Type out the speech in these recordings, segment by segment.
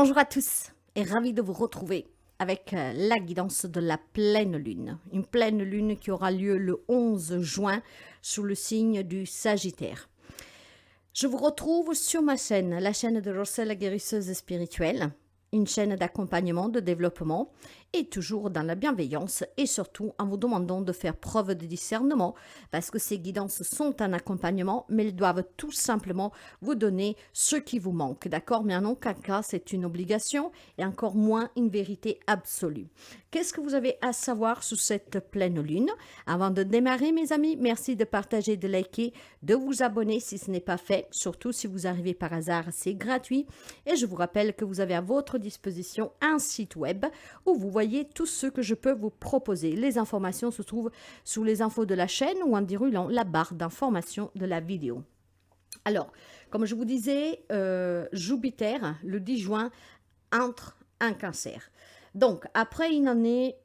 Bonjour à tous et ravi de vous retrouver avec la guidance de la pleine lune. Une pleine lune qui aura lieu le 11 juin sous le signe du Sagittaire. Je vous retrouve sur ma chaîne, la chaîne de Roselle la guérisseuse spirituelle, une chaîne d'accompagnement, de développement et toujours dans la bienveillance et surtout en vous demandant de faire preuve de discernement parce que ces guidances sont un accompagnement mais elles doivent tout simplement vous donner ce qui vous manque, d'accord? Mais en aucun cas c'est une obligation et encore moins une vérité absolue. Qu'est-ce que vous avez à savoir sur cette pleine lune? Avant de démarrer mes amis, merci de partager, de liker, de vous abonner si ce n'est pas fait, surtout si vous arrivez par hasard, c'est gratuit et je vous rappelle que vous avez à votre disposition un site web où vous voyez tout ce que je peux vous proposer. Les informations se trouvent sous les infos de la chaîne ou en déroulant la barre d'information de la vidéo. Alors, comme je vous disais, Jupiter, le 10 juin, entre en cancer. Donc, après une année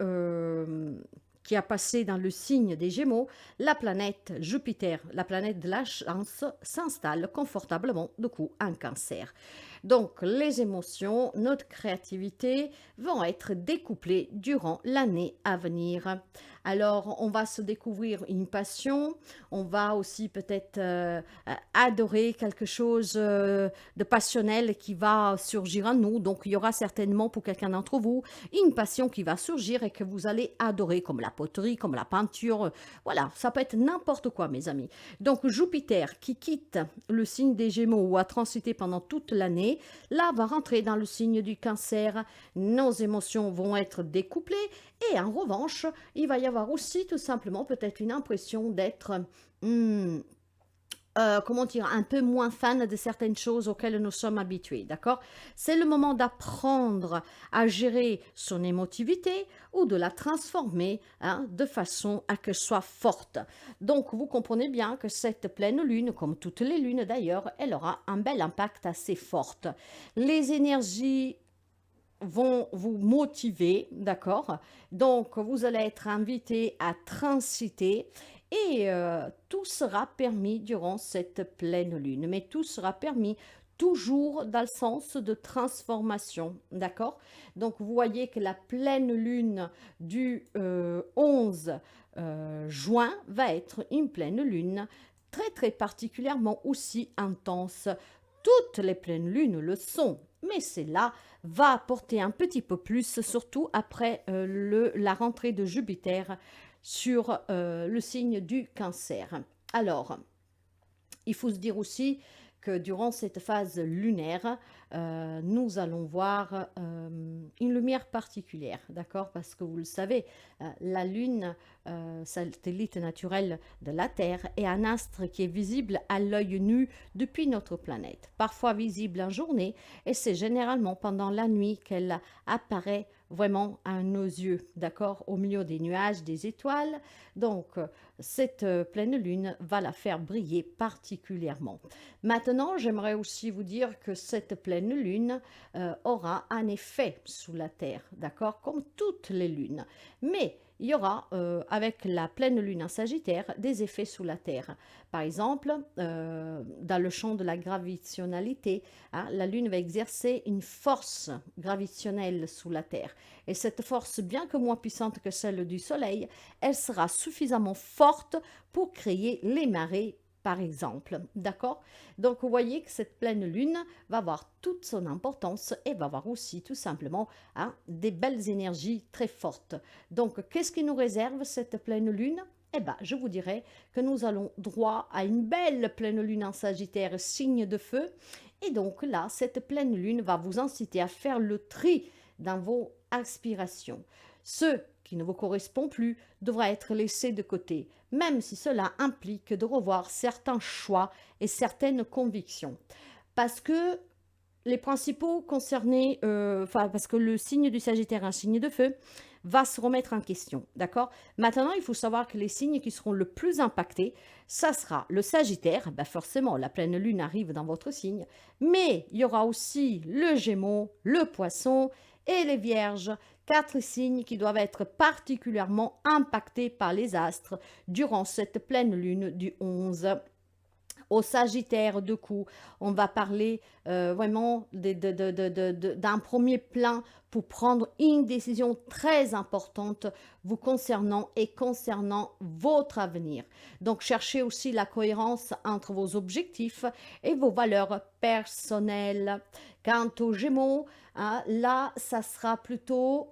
qui a passé dans le signe des Gémeaux, la planète Jupiter, la planète de la chance, s'installe confortablement du coup en cancer. Donc, les émotions, notre créativité vont être découplées durant l'année à venir. Alors, on va se découvrir une passion, on va aussi peut-être adorer quelque chose de passionnel qui va surgir en nous. Donc, il y aura certainement pour quelqu'un d'entre vous une passion qui va surgir et que vous allez adorer, comme la poterie, comme la peinture. Voilà, ça peut être n'importe quoi, mes amis. Donc, Jupiter qui quitte le signe des Gémeaux ou a transité pendant toute l'année, là, va rentrer dans le signe du Cancer. Nos émotions vont être découplées et en revanche, il va y avoir aussi tout simplement peut-être une impression d'être comment dire, un peu moins fan de certaines choses auxquelles nous sommes habitués, d'accord? C'est le moment d'apprendre à gérer son émotivité ou de la transformer de façon à qu'elle soit forte. Donc, vous comprenez bien que cette pleine lune, comme toutes les lunes d'ailleurs, elle aura un bel impact assez fort. Les énergies vont vous motiver, d'accord? Donc, vous allez être invité à transiter et tout sera permis durant cette pleine lune. Mais tout sera permis toujours dans le sens de transformation, d'accord? Donc, vous voyez que la pleine lune du 11 juin va être une pleine lune très, très particulièrement aussi intense. Toutes les pleines lunes le sont, mais celle-là va apporter un petit peu plus, surtout après la rentrée de Jupiter sur le signe du Cancer. Alors, il faut se dire aussi que durant cette phase lunaire, nous allons voir une lumière particulière, d'accord? Parce que vous le savez, la Lune, satellite naturel de la Terre, est un astre qui est visible à l'œil nu depuis notre planète, parfois visible en journée, et c'est généralement pendant la nuit qu'elle apparaît vraiment à nos yeux, d'accord, au milieu des nuages, des étoiles. Donc, cette pleine lune va la faire briller particulièrement. Maintenant, j'aimerais aussi vous dire que cette pleine lune aura un effet sous la Terre, d'accord, comme toutes les lunes. Mais il y aura, avec la pleine lune en Sagittaire, des effets sous la Terre. Par exemple, dans le champ de la gravitationnalité, la Lune va exercer une force gravitationnelle sous la Terre. Et cette force, bien que moins puissante que celle du Soleil, elle sera suffisamment forte pour créer les marées, par exemple. D'accord? Donc, vous voyez que cette pleine lune va avoir toute son importance et va avoir aussi tout simplement des belles énergies très fortes. Donc, qu'est-ce qui nous réserve cette pleine lune? Eh bien, je vous dirais que nous allons droit à une belle pleine lune en Sagittaire, signe de feu. Et donc là, cette pleine lune va vous inciter à faire le tri dans vos aspirations. Ce qui ne vous correspond plus devra être laissé de côté, même si cela implique de revoir certains choix et certaines convictions. Parce que les principaux concernés, parce que le signe du Sagittaire, un signe de feu, va se remettre en question, d'accord? Maintenant, il faut savoir que les signes qui seront le plus impactés, ça sera le Sagittaire, ben forcément, la pleine lune arrive dans votre signe, mais il y aura aussi le Gémeaux, le Poisson et les Vierges, 4 signes qui doivent être particulièrement impactés par les astres durant cette pleine lune du 11 Au Sagittaire, du coup, on va parler vraiment d'un premier plan pour prendre une décision très importante vous concernant et concernant votre avenir. Donc, cherchez aussi la cohérence entre vos objectifs et vos valeurs personnelles. Quant aux Gémeaux, hein, là, ça sera plutôt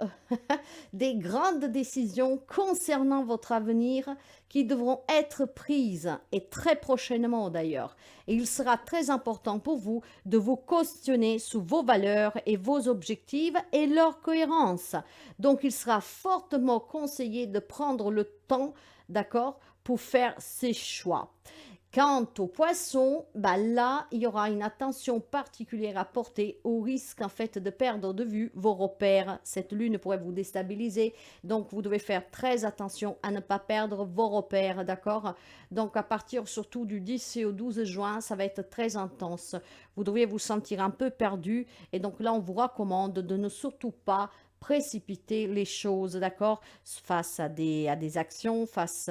des grandes décisions concernant votre avenir qui devront être prises, et très prochainement d'ailleurs. Et il sera très important pour vous de vous questionner sur vos valeurs et vos objectifs et leur cohérence. Donc, il sera fortement conseillé de prendre le temps, d'accord, pour faire ces choix. Quant aux poissons, bah là, il y aura une attention particulière à porter au risque en fait de perdre de vue vos repères. Cette lune pourrait vous déstabiliser, donc vous devez faire très attention à ne pas perdre vos repères, d'accord? Donc à partir surtout du 10 et au 12 juin, ça va être très intense. Vous devriez vous sentir un peu perdu et donc là, on vous recommande de ne surtout pas précipiter les choses, d'accord, face à des actions, face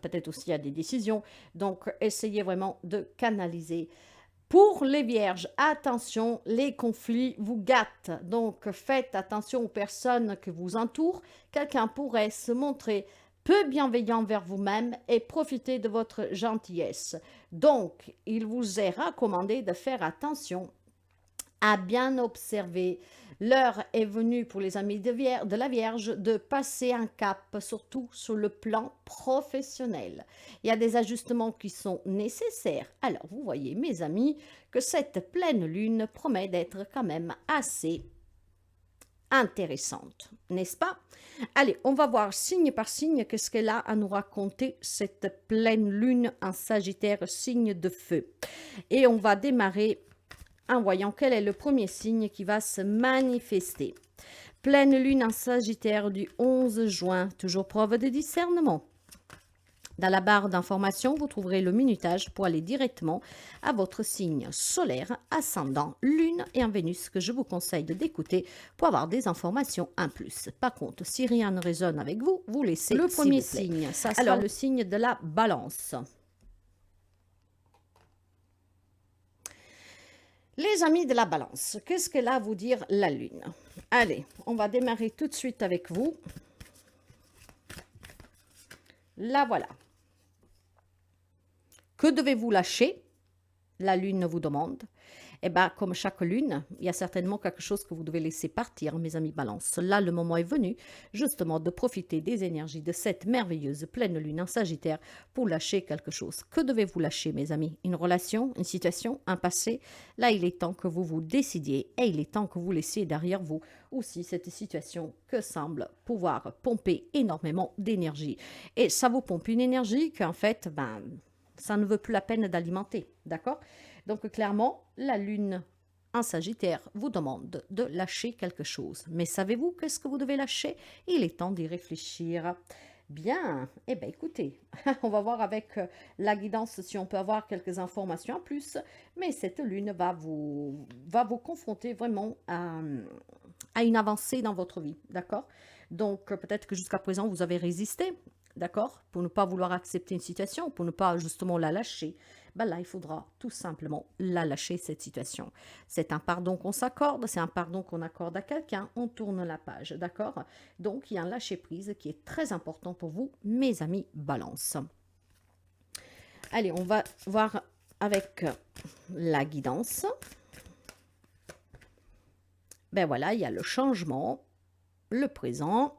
peut-être aussi à des décisions. Donc, essayez vraiment de canaliser. Pour les vierges, attention, les conflits vous gâtent. Donc, faites attention aux personnes qui vous entourent. Quelqu'un pourrait se montrer peu bienveillant vers vous-même et profiter de votre gentillesse. Donc, il vous est recommandé de faire attention à bien observer. L'heure est venue pour les amis de la Vierge de passer un cap, surtout sur le plan professionnel. Il y a des ajustements qui sont nécessaires. Alors, vous voyez, mes amis, que cette pleine lune promet d'être quand même assez intéressante, n'est-ce pas? Allez, on va voir signe par signe qu'est-ce qu'elle a à nous raconter, cette pleine lune en Sagittaire, signe de feu. Et on va démarrer en voyant quel est le premier signe qui va se manifester. Pleine lune en Sagittaire du 11 juin, toujours preuve de discernement. Dans la barre d'information, vous trouverez le minutage pour aller directement à votre signe solaire, ascendant, lune et en Vénus que je vous conseille d'écouter pour avoir des informations en plus. Par contre, si rien ne résonne avec vous, vous laissez le premier signe. Ça sera le signe de la Balance. Les amis de la Balance, qu'est-ce qu'elle a à vous dire la Lune? Allez, on va démarrer tout de suite avec vous. La voilà. Que devez-vous lâcher? La Lune vous demande. Eh bien, comme chaque lune, il y a certainement quelque chose que vous devez laisser partir, mes amis Balance. Là, le moment est venu, justement, de profiter des énergies de cette merveilleuse pleine lune en Sagittaire pour lâcher quelque chose. Que devez-vous lâcher, mes amis? Une relation, une situation, un passé? Là, il est temps que vous vous décidiez et il est temps que vous laissiez derrière vous aussi cette situation que semble pouvoir pomper énormément d'énergie. Et ça vous pompe une énergie qu'en fait, ça ne veut plus la peine d'alimenter, d'accord? Donc, clairement, la Lune en Sagittaire vous demande de lâcher quelque chose. Mais savez-vous qu'est-ce que vous devez lâcher? Il est temps d'y réfléchir. Bien, eh bien, écoutez, on va voir avec la guidance si on peut avoir quelques informations en plus. Mais cette Lune va vous confronter vraiment à une avancée dans votre vie, d'accord? Donc, peut-être que jusqu'à présent, vous avez résisté, d'accord? Pour ne pas vouloir accepter une situation, pour ne pas justement la lâcher. Là, il faudra tout simplement la lâcher, cette situation. C'est un pardon qu'on s'accorde, c'est un pardon qu'on accorde à quelqu'un, on tourne la page, d'accord? Donc, il y a un lâcher-prise qui est très important pour vous, mes amis Balance. Allez, on va voir avec la guidance. Ben voilà, il y a le changement, le présent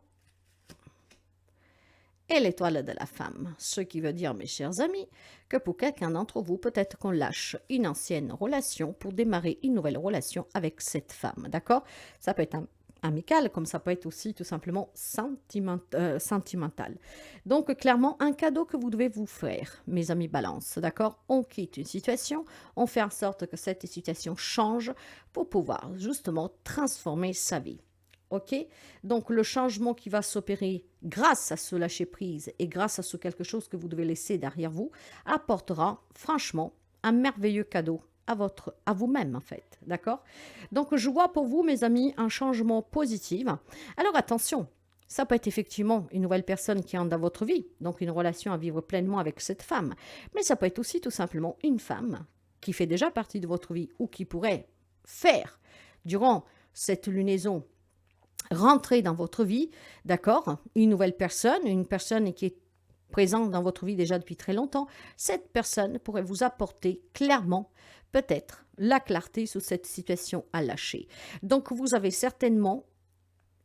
et l'étoile de la femme. Ce qui veut dire, mes chers amis, que pour quelqu'un d'entre vous, peut-être qu'on lâche une ancienne relation pour démarrer une nouvelle relation avec cette femme, d'accord? Ça peut être amical, comme ça peut être aussi tout simplement sentimental. Donc, clairement, un cadeau que vous devez vous faire, mes amis Balance, d'accord? On quitte une situation, on fait en sorte que cette situation change pour pouvoir justement transformer sa vie. Ok, donc le changement qui va s'opérer grâce à ce lâcher-prise et grâce à ce quelque chose que vous devez laisser derrière vous apportera franchement un merveilleux cadeau à vous-même en fait, d'accord? Donc je vois pour vous mes amis un changement positif. Alors attention, Ça peut être effectivement une nouvelle personne qui entre dans votre vie, donc une relation à vivre pleinement avec cette femme. Mais ça peut être aussi tout simplement une femme qui fait déjà partie de votre vie ou qui pourrait faire, durant cette lunaison, rentrer dans votre vie, d'accord, une personne qui est présente dans votre vie déjà depuis très longtemps. Cette personne pourrait vous apporter clairement, peut-être, la clarté sur cette situation à lâcher. Donc, vous avez certainement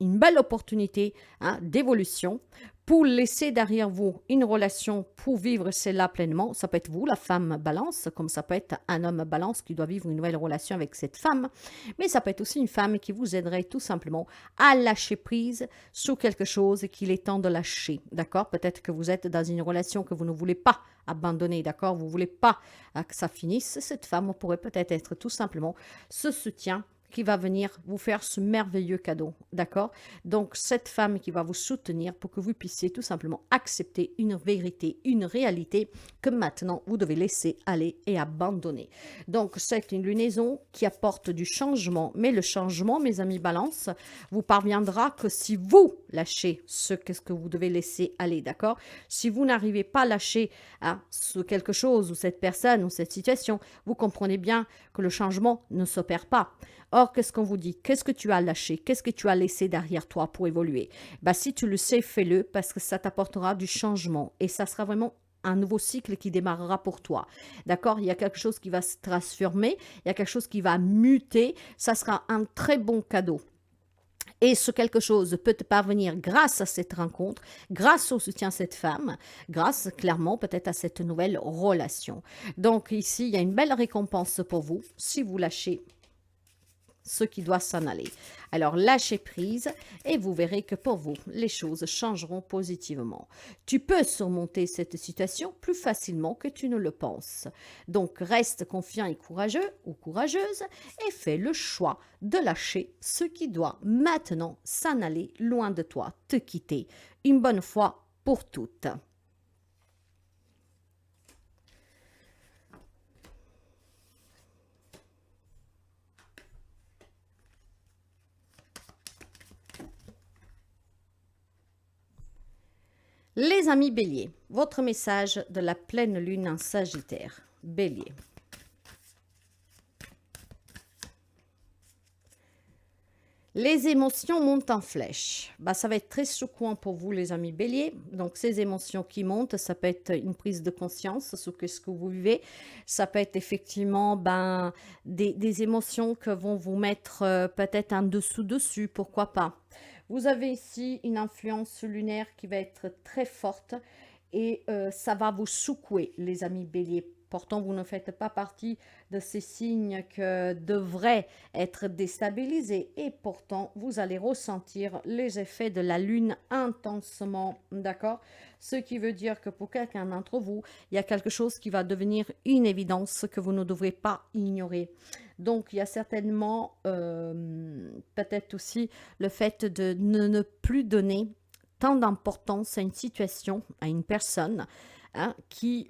une belle opportunité d'évolution pour laisser derrière vous une relation pour vivre celle-là pleinement. Ça peut être vous, la femme balance, comme ça peut être un homme balance qui doit vivre une nouvelle relation avec cette femme. Mais ça peut être aussi une femme qui vous aiderait tout simplement à lâcher prise sur quelque chose qu'il est temps de lâcher. D'accord? Peut-être que vous êtes dans une relation que vous ne voulez pas abandonner. D'accord? Vous ne voulez pas que ça finisse. Cette femme pourrait peut-être être tout simplement ce soutien qui va venir vous faire ce merveilleux cadeau, d'accord? Donc, cette femme qui va vous soutenir pour que vous puissiez tout simplement accepter une vérité, une réalité que maintenant vous devez laisser aller et abandonner. Donc, c'est une lunaison qui apporte du changement, mais le changement, mes amis balance, vous parviendra que si vous lâchez qu'est-ce que vous devez laisser aller, d'accord? Si vous n'arrivez pas à lâcher sur quelque chose ou cette personne ou cette situation, vous comprenez bien que le changement ne s'opère pas. Or, qu'est-ce qu'on vous dit? Qu'est-ce que tu as lâché? Qu'est-ce que tu as laissé derrière toi pour évoluer? Si tu le sais, fais-le parce que ça t'apportera du changement et ça sera vraiment un nouveau cycle qui démarrera pour toi. D'accord? Il y a quelque chose qui va se transformer, il y a quelque chose qui va muter. Ça sera un très bon cadeau. Et ce quelque chose peut te parvenir grâce à cette rencontre, grâce au soutien de cette femme, grâce clairement peut-être à cette nouvelle relation. Donc ici, il y a une belle récompense pour vous si vous lâchez ce qui doit s'en aller. Alors, lâchez prise et vous verrez que pour vous, les choses changeront positivement. Tu peux surmonter cette situation plus facilement que tu ne le penses. Donc, reste confiant et courageux ou courageuse et fais le choix de lâcher ce qui doit maintenant s'en aller loin de toi, te quitter. Une bonne fois pour toutes. Les amis Bélier, votre message de la pleine lune en Sagittaire. Bélier. Les émotions montent en flèche. Ça va être très secouant pour vous, les amis Bélier. Donc, ces émotions qui montent, ça peut être une prise de conscience sur ce que vous vivez. Ça peut être effectivement des émotions que vont vous mettre peut-être en dessous-dessus, pourquoi pas. Vous avez ici une influence lunaire qui va être très forte et ça va vous secouer, les amis Bélier. Pourtant, vous ne faites pas partie de ces signes que devraient être déstabilisés et pourtant, vous allez ressentir les effets de la lune intensement, d'accord? Ce qui veut dire que pour quelqu'un d'entre vous, il y a quelque chose qui va devenir une évidence que vous ne devrez pas ignorer. Donc, il y a certainement peut-être aussi le fait de ne plus donner tant d'importance à une situation, à une personne, qui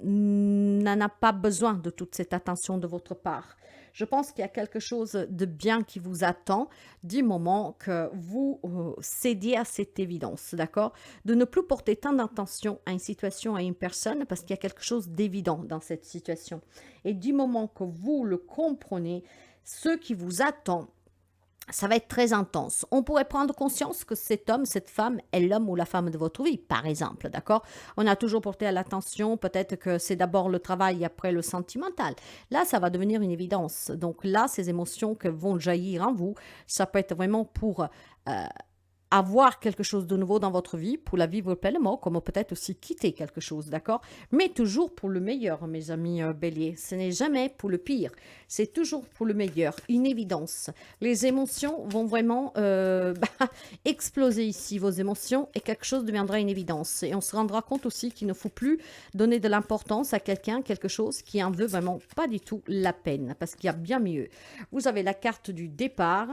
n'en a pas besoin de toute cette attention de votre part. Je pense qu'il y a quelque chose de bien qui vous attend du moment que vous cédiez à cette évidence, d'accord? De ne plus porter tant d'attention à une situation, à une personne, parce qu'il y a quelque chose d'évident dans cette situation. Et du moment que vous le comprenez, ce qui vous attend, ça va être très intense. On pourrait prendre conscience que cet homme, cette femme est l'homme ou la femme de votre vie, par exemple, d'accord? On a toujours porté à l'attention, peut-être que c'est d'abord le travail et après le sentimental. Là, ça va devenir une évidence. Donc là, ces émotions que vont jaillir en vous, ça peut être vraiment pour avoir quelque chose de nouveau dans votre vie, pour la vivre pleinement, comme peut-être aussi quitter quelque chose, d'accord? Mais toujours pour le meilleur, mes amis Bélier. Ce n'est jamais pour le pire, c'est toujours pour le meilleur, une évidence. Les émotions vont vraiment exploser ici, vos émotions, et quelque chose deviendra une évidence. Et on se rendra compte aussi qu'il ne faut plus donner de l'importance à quelqu'un, quelque chose qui en veut vraiment pas du tout la peine, parce qu'il y a bien mieux. Vous avez la carte du départ,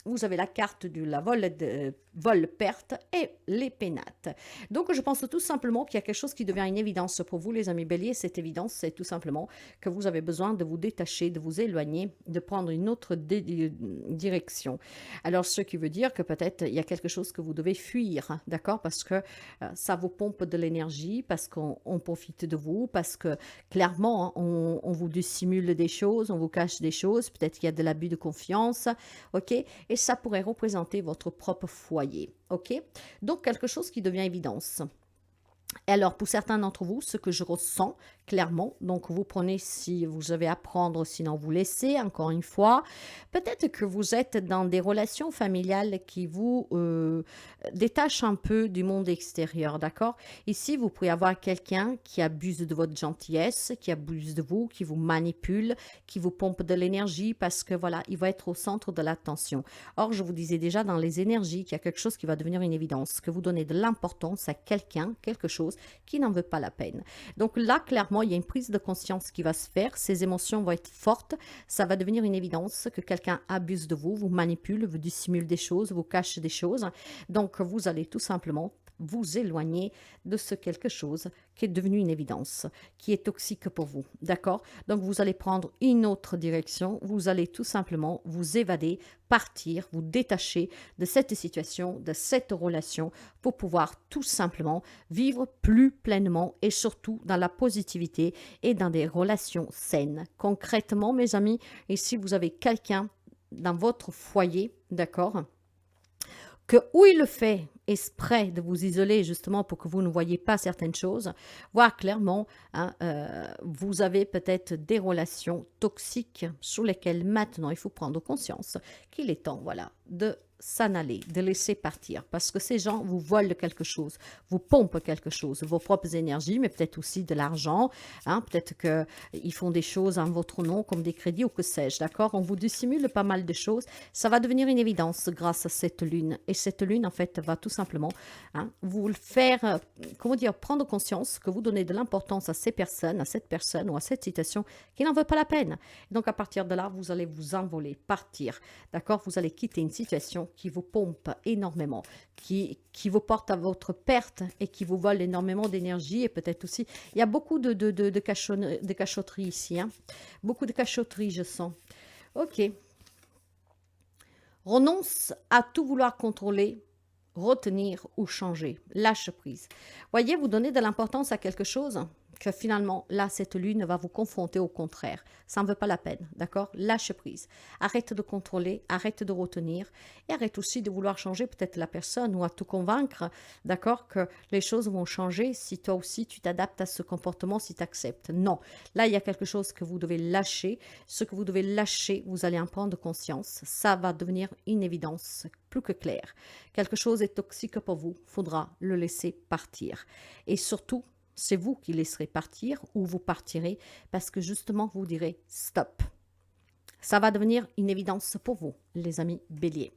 vous avez la carte du la vol-perte et les pénates. Donc, je pense tout simplement qu'il y a quelque chose qui devient une évidence pour vous, les amis béliers. Cette évidence, c'est tout simplement que vous avez besoin de vous détacher, de vous éloigner, de prendre une autre direction. Alors, ce qui veut dire que peut-être il y a quelque chose que vous devez fuir, hein, d'accord? Parce que ça vous pompe de l'énergie, parce qu'on profite de vous, parce que clairement, hein, on vous dissimule des choses, on vous cache des choses, peut-être qu'il y a de l'abus de confiance, ok? Et ça pourrait représenter votre propre foyer, ok? Donc, quelque chose qui devient évidence. Et alors, pour certains d'entre vous, ce que je ressens clairement, donc vous prenez si vous avez à prendre, sinon vous laissez, encore une fois. Peut-être que vous êtes dans des relations familiales qui vous détachent un peu du monde extérieur, d'accord? Ici, vous pouvez avoir quelqu'un qui abuse de votre gentillesse, qui abuse de vous, qui vous manipule, qui vous pompe de l'énergie parce que voilà, il va être au centre de l'attention. Or, je vous disais déjà dans les énergies qu'il y a quelque chose qui va devenir une évidence, que vous donnez de l'importance à quelqu'un, quelque chose qui n'en veut pas la peine. Donc là, clairement, il y a une prise de conscience qui va se faire, ces émotions vont être fortes, ça va devenir une évidence que quelqu'un abuse de vous, vous manipule, vous dissimule des choses, vous cache des choses. Donc, vous allez tout simplement vous éloigner de ce quelque chose qui est devenu une évidence, qui est toxique pour vous, d'accord? Donc, vous allez prendre une autre direction, vous allez tout simplement vous évader, partir, vous détacher de cette situation, de cette relation, pour pouvoir tout simplement vivre plus pleinement et surtout dans la positivité et dans des relations saines. Concrètement, mes amis, et si vous avez quelqu'un dans votre foyer, d'accord, que où il le fait exprès de vous isoler justement pour que vous ne voyez pas certaines choses, voire clairement, hein, vous avez peut-être des relations toxiques sur lesquelles maintenant il faut prendre conscience qu'il est temps, voilà, de s'en aller, de laisser partir, parce que ces gens vous volent quelque chose, vous pompent quelque chose, vos propres énergies, mais peut-être aussi de l'argent, hein, peut-être qu'ils font des choses en votre nom, comme des crédits ou que sais-je, d'accord? On vous dissimule pas mal de choses, ça va devenir une évidence grâce à cette lune, et cette lune, en fait, va tout simplement hein, vous le faire, comment dire, prendre conscience que vous donnez de l'importance à ces personnes, à cette personne ou à cette situation qui n'en veut pas la peine. Et donc, à partir de là, vous allez vous envoler, partir, d'accord? Vous allez quitter une situation qui vous pompe énormément, qui vous porte à votre perte et qui vous vole énormément d'énergie et peut-être aussi, il y a beaucoup de cachotterie ici, hein? Beaucoup de cachotterie, je sens. Ok. Renonce à tout vouloir contrôler, retenir ou changer. Lâche prise. Voyez, vous donnez de l'importance à quelque chose que finalement, là, cette lune va vous confronter au contraire. Ça ne veut pas la peine, d'accord? Lâche prise. Arrête de contrôler, arrête de retenir et arrête aussi de vouloir changer peut-être la personne ou à tout convaincre, d'accord, que les choses vont changer si toi aussi tu t'adaptes à ce comportement, si tu acceptes. Non, là, il y a quelque chose que vous devez lâcher. Ce que vous devez lâcher, vous allez en prendre conscience. Ça va devenir une évidence plus que claire. Quelque chose est toxique pour vous, il faudra le laisser partir. Et surtout, c'est vous qui laisserez partir ou vous partirez parce que justement vous direz stop. Ça va devenir une évidence pour vous, les amis béliers.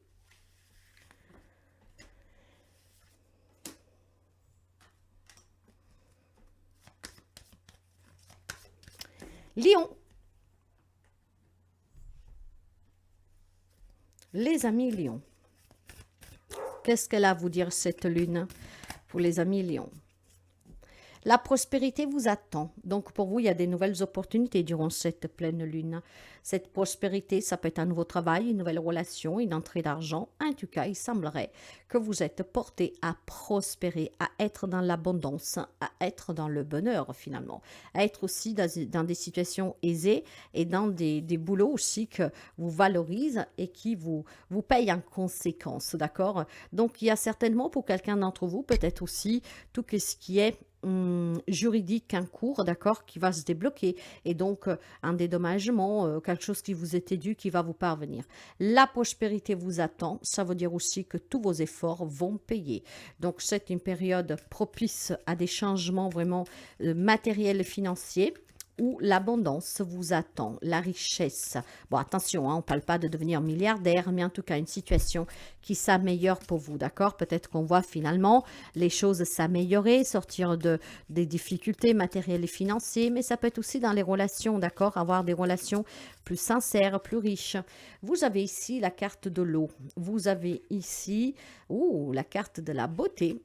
Lion. Les amis lions. Qu'est-ce qu'elle a à vous dire cette lune pour les amis lions? La prospérité vous attend. Donc, pour vous, il y a des nouvelles opportunités durant cette pleine lune. Cette prospérité, ça peut être un nouveau travail, une nouvelle relation, une entrée d'argent. En tout cas, il semblerait que vous êtes porté à prospérer, à être dans l'abondance, à être dans le bonheur finalement, à être aussi dans des situations aisées et dans des boulots aussi que vous valorisent et qui vous payent en conséquence, d'accord? Donc, il y a certainement pour quelqu'un d'entre vous, peut-être aussi tout ce qui est juridique en cours, d'accord, qui va se débloquer et donc un dédommagement, quelque chose qui vous était dû, qui va vous parvenir. La prospérité vous attend, ça veut dire aussi que tous vos efforts vont payer. Donc c'est une période propice à des changements vraiment matériels et financiers où l'abondance vous attend, la richesse. Bon, attention, hein, on ne parle pas de devenir milliardaire, mais en tout cas une situation qui s'améliore pour vous, d'accord? Peut-être qu'on voit finalement les choses s'améliorer, sortir des difficultés matérielles et financières, mais ça peut être aussi dans les relations, d'accord? Avoir des relations plus sincères, plus riches. Vous avez ici la carte de l'eau. Vous avez ici la carte de la beauté.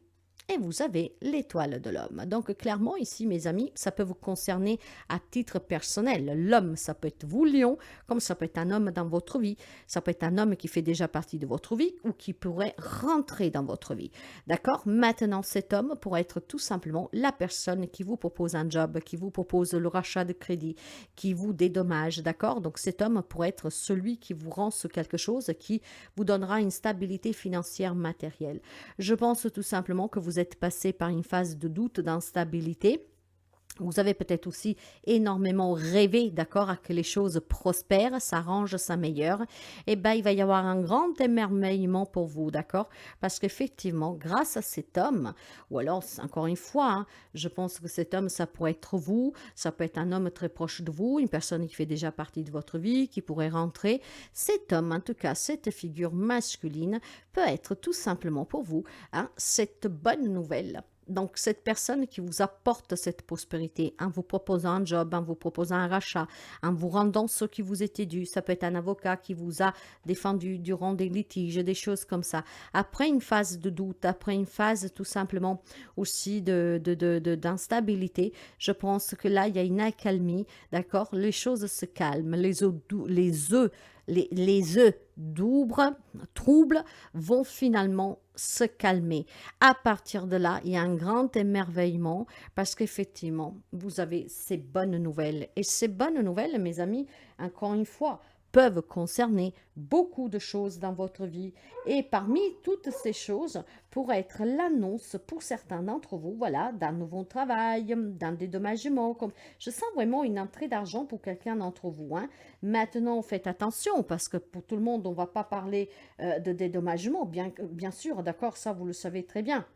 Et vous avez l'étoile de l'homme. Donc clairement ici, mes amis, ça peut vous concerner à titre personnel. L'homme, ça peut être vous, lion, comme ça peut être un homme dans votre vie. Ça peut être un homme qui fait déjà partie de votre vie ou qui pourrait rentrer dans votre vie. D'accord? Maintenant, cet homme pourrait être tout simplement la personne qui vous propose un job, qui vous propose le rachat de crédit, qui vous dédommage. D'accord? Donc cet homme pourrait être celui qui vous rend quelque chose, qui vous donnera une stabilité financière matérielle. Je pense tout simplement que vous êtes passé par une phase de doute, d'instabilité. Vous avez peut-être aussi énormément rêvé, d'accord, à que les choses prospèrent, s'arrangent, s'améliorent. Eh bien, il va y avoir un grand émerveillement pour vous, d'accord? Parce qu'effectivement, grâce à cet homme, ou alors, encore une fois, hein, je pense que cet homme, ça pourrait être vous, ça peut être un homme très proche de vous, une personne qui fait déjà partie de votre vie, qui pourrait rentrer. Cet homme, en tout cas, cette figure masculine, peut être tout simplement pour vous, hein, cette bonne nouvelle. Donc, cette personne qui vous apporte cette prospérité en vous proposant un job, en vous proposant un rachat, en vous rendant ce qui vous était dû, ça peut être un avocat qui vous a défendu durant des litiges, des choses comme ça. Après une phase de doute, après une phase tout simplement aussi d'instabilité, je pense que là, il y a une accalmie, d'accord? Les choses se calment, les œufs troubles vont finalement se calmer. À partir de là, il y a un grand émerveillement parce qu'effectivement, vous avez ces bonnes nouvelles. Et ces bonnes nouvelles, mes amis, encore une fois, peuvent concerner beaucoup de choses dans votre vie. Et parmi toutes ces choses, pourrait être l'annonce pour certains d'entre vous, voilà, d'un nouveau travail, d'un dédommagement. Comme... Je sens vraiment une entrée d'argent pour quelqu'un d'entre vous. Hein. Maintenant, faites attention parce que pour tout le monde, on ne va pas parler de dédommagement, bien sûr, d'accord, ça vous le savez très bien.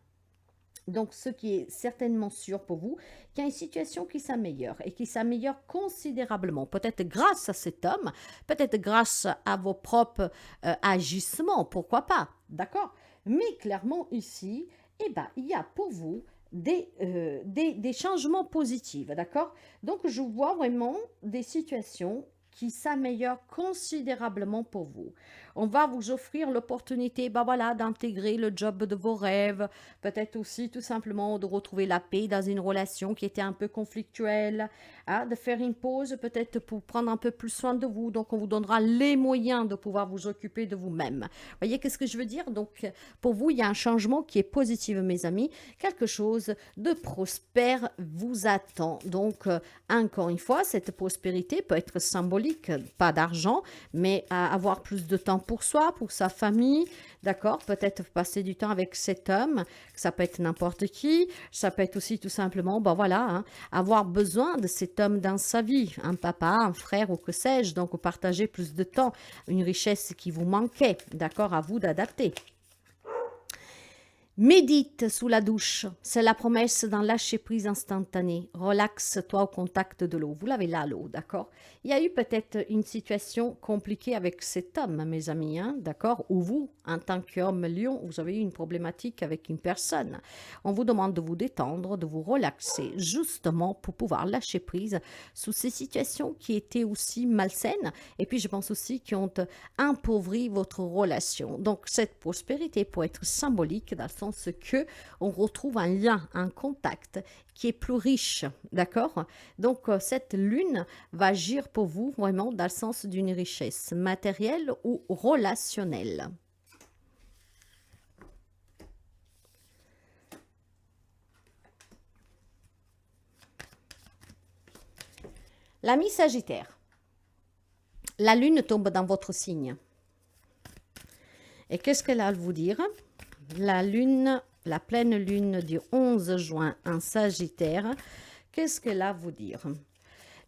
Donc, ce qui est certainement sûr pour vous, qu'il y a une situation qui s'améliore et qui s'améliore considérablement. Peut-être grâce à cet homme, peut-être grâce à vos propres agissements, pourquoi pas, d'accord? Mais clairement ici, eh ben, il y a pour vous des changements positifs, d'accord? Donc, je vois vraiment des situations qui s'améliorent considérablement pour vous. On va vous offrir l'opportunité, bah voilà, d'intégrer le job de vos rêves, peut-être aussi tout simplement de retrouver la paix dans une relation qui était un peu conflictuelle, hein, de faire une pause peut-être pour prendre un peu plus soin de vous. Donc, on vous donnera les moyens de pouvoir vous occuper de vous-même. Voyez, qu'est-ce que je veux dire? Donc, pour vous, il y a un changement qui est positif, mes amis. Quelque chose de prospère vous attend. Donc, encore une fois, cette prospérité peut être symbolique, pas d'argent, mais avoir plus de temps pour soi, pour sa famille, d'accord? Peut-être passer du temps avec cet homme, ça peut être n'importe qui, ça peut être aussi tout simplement, ben voilà, hein, avoir besoin de cet homme dans sa vie, un papa, un frère ou que sais-je, donc partager plus de temps, une richesse qui vous manquait, d'accord? À vous d'adapter. Médite sous la douche, c'est la promesse d'un lâcher-prise instantané. Relaxe-toi au contact de l'eau. Vous l'avez là, l'eau, d'accord? Il y a eu peut-être une situation compliquée avec cet homme, mes amis, hein, d'accord? Ou vous, en tant qu'homme lion, vous avez eu une problématique avec une personne. On vous demande de vous détendre, de vous relaxer, justement pour pouvoir lâcher prise sous ces situations qui étaient aussi malsaines. Et puis, je pense aussi qui ont appauvri votre relation. Donc, cette prospérité peut être symbolique dans le sens que on retrouve un lien, un contact qui est plus riche, d'accord? Donc, cette lune va agir pour vous vraiment dans le sens d'une richesse matérielle ou relationnelle. L'ami Sagittaire, la lune tombe dans votre signe. Et qu'est-ce qu'elle a à vous dire? La lune, la pleine lune du 11 juin en Sagittaire, qu'est-ce qu'elle a à vous dire?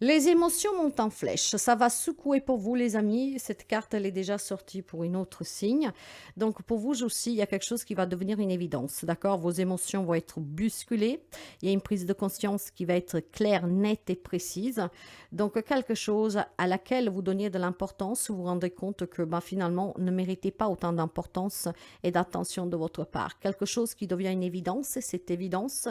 Les émotions montent en flèche. Ça va secouer pour vous, les amis. Cette carte, elle est déjà sortie pour une autre signe. Donc, pour vous aussi, il y a quelque chose qui va devenir une évidence. D'accord? Vos émotions vont être bousculées. Il y a une prise de conscience qui va être claire, nette et précise. Donc, quelque chose à laquelle vous donniez de l'importance, vous vous rendez compte que finalement, ne méritez pas autant d'importance et d'attention de votre part. Quelque chose qui devient une évidence, et cette évidence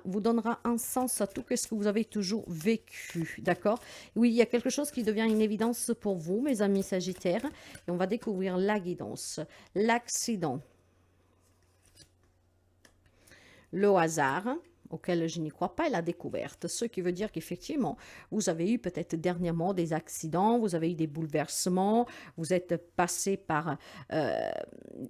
vous donnera un sens à tout ce que vous avez toujours vécu. D'accord? Oui, il y a quelque chose qui devient une évidence pour vous, mes amis Sagittaires, et on va découvrir la guidance, l'accident, le hasard, auquel je n'y crois pas, et la découverte. Ce qui veut dire qu'effectivement, vous avez eu peut-être dernièrement des accidents, vous avez eu des bouleversements, vous êtes passé par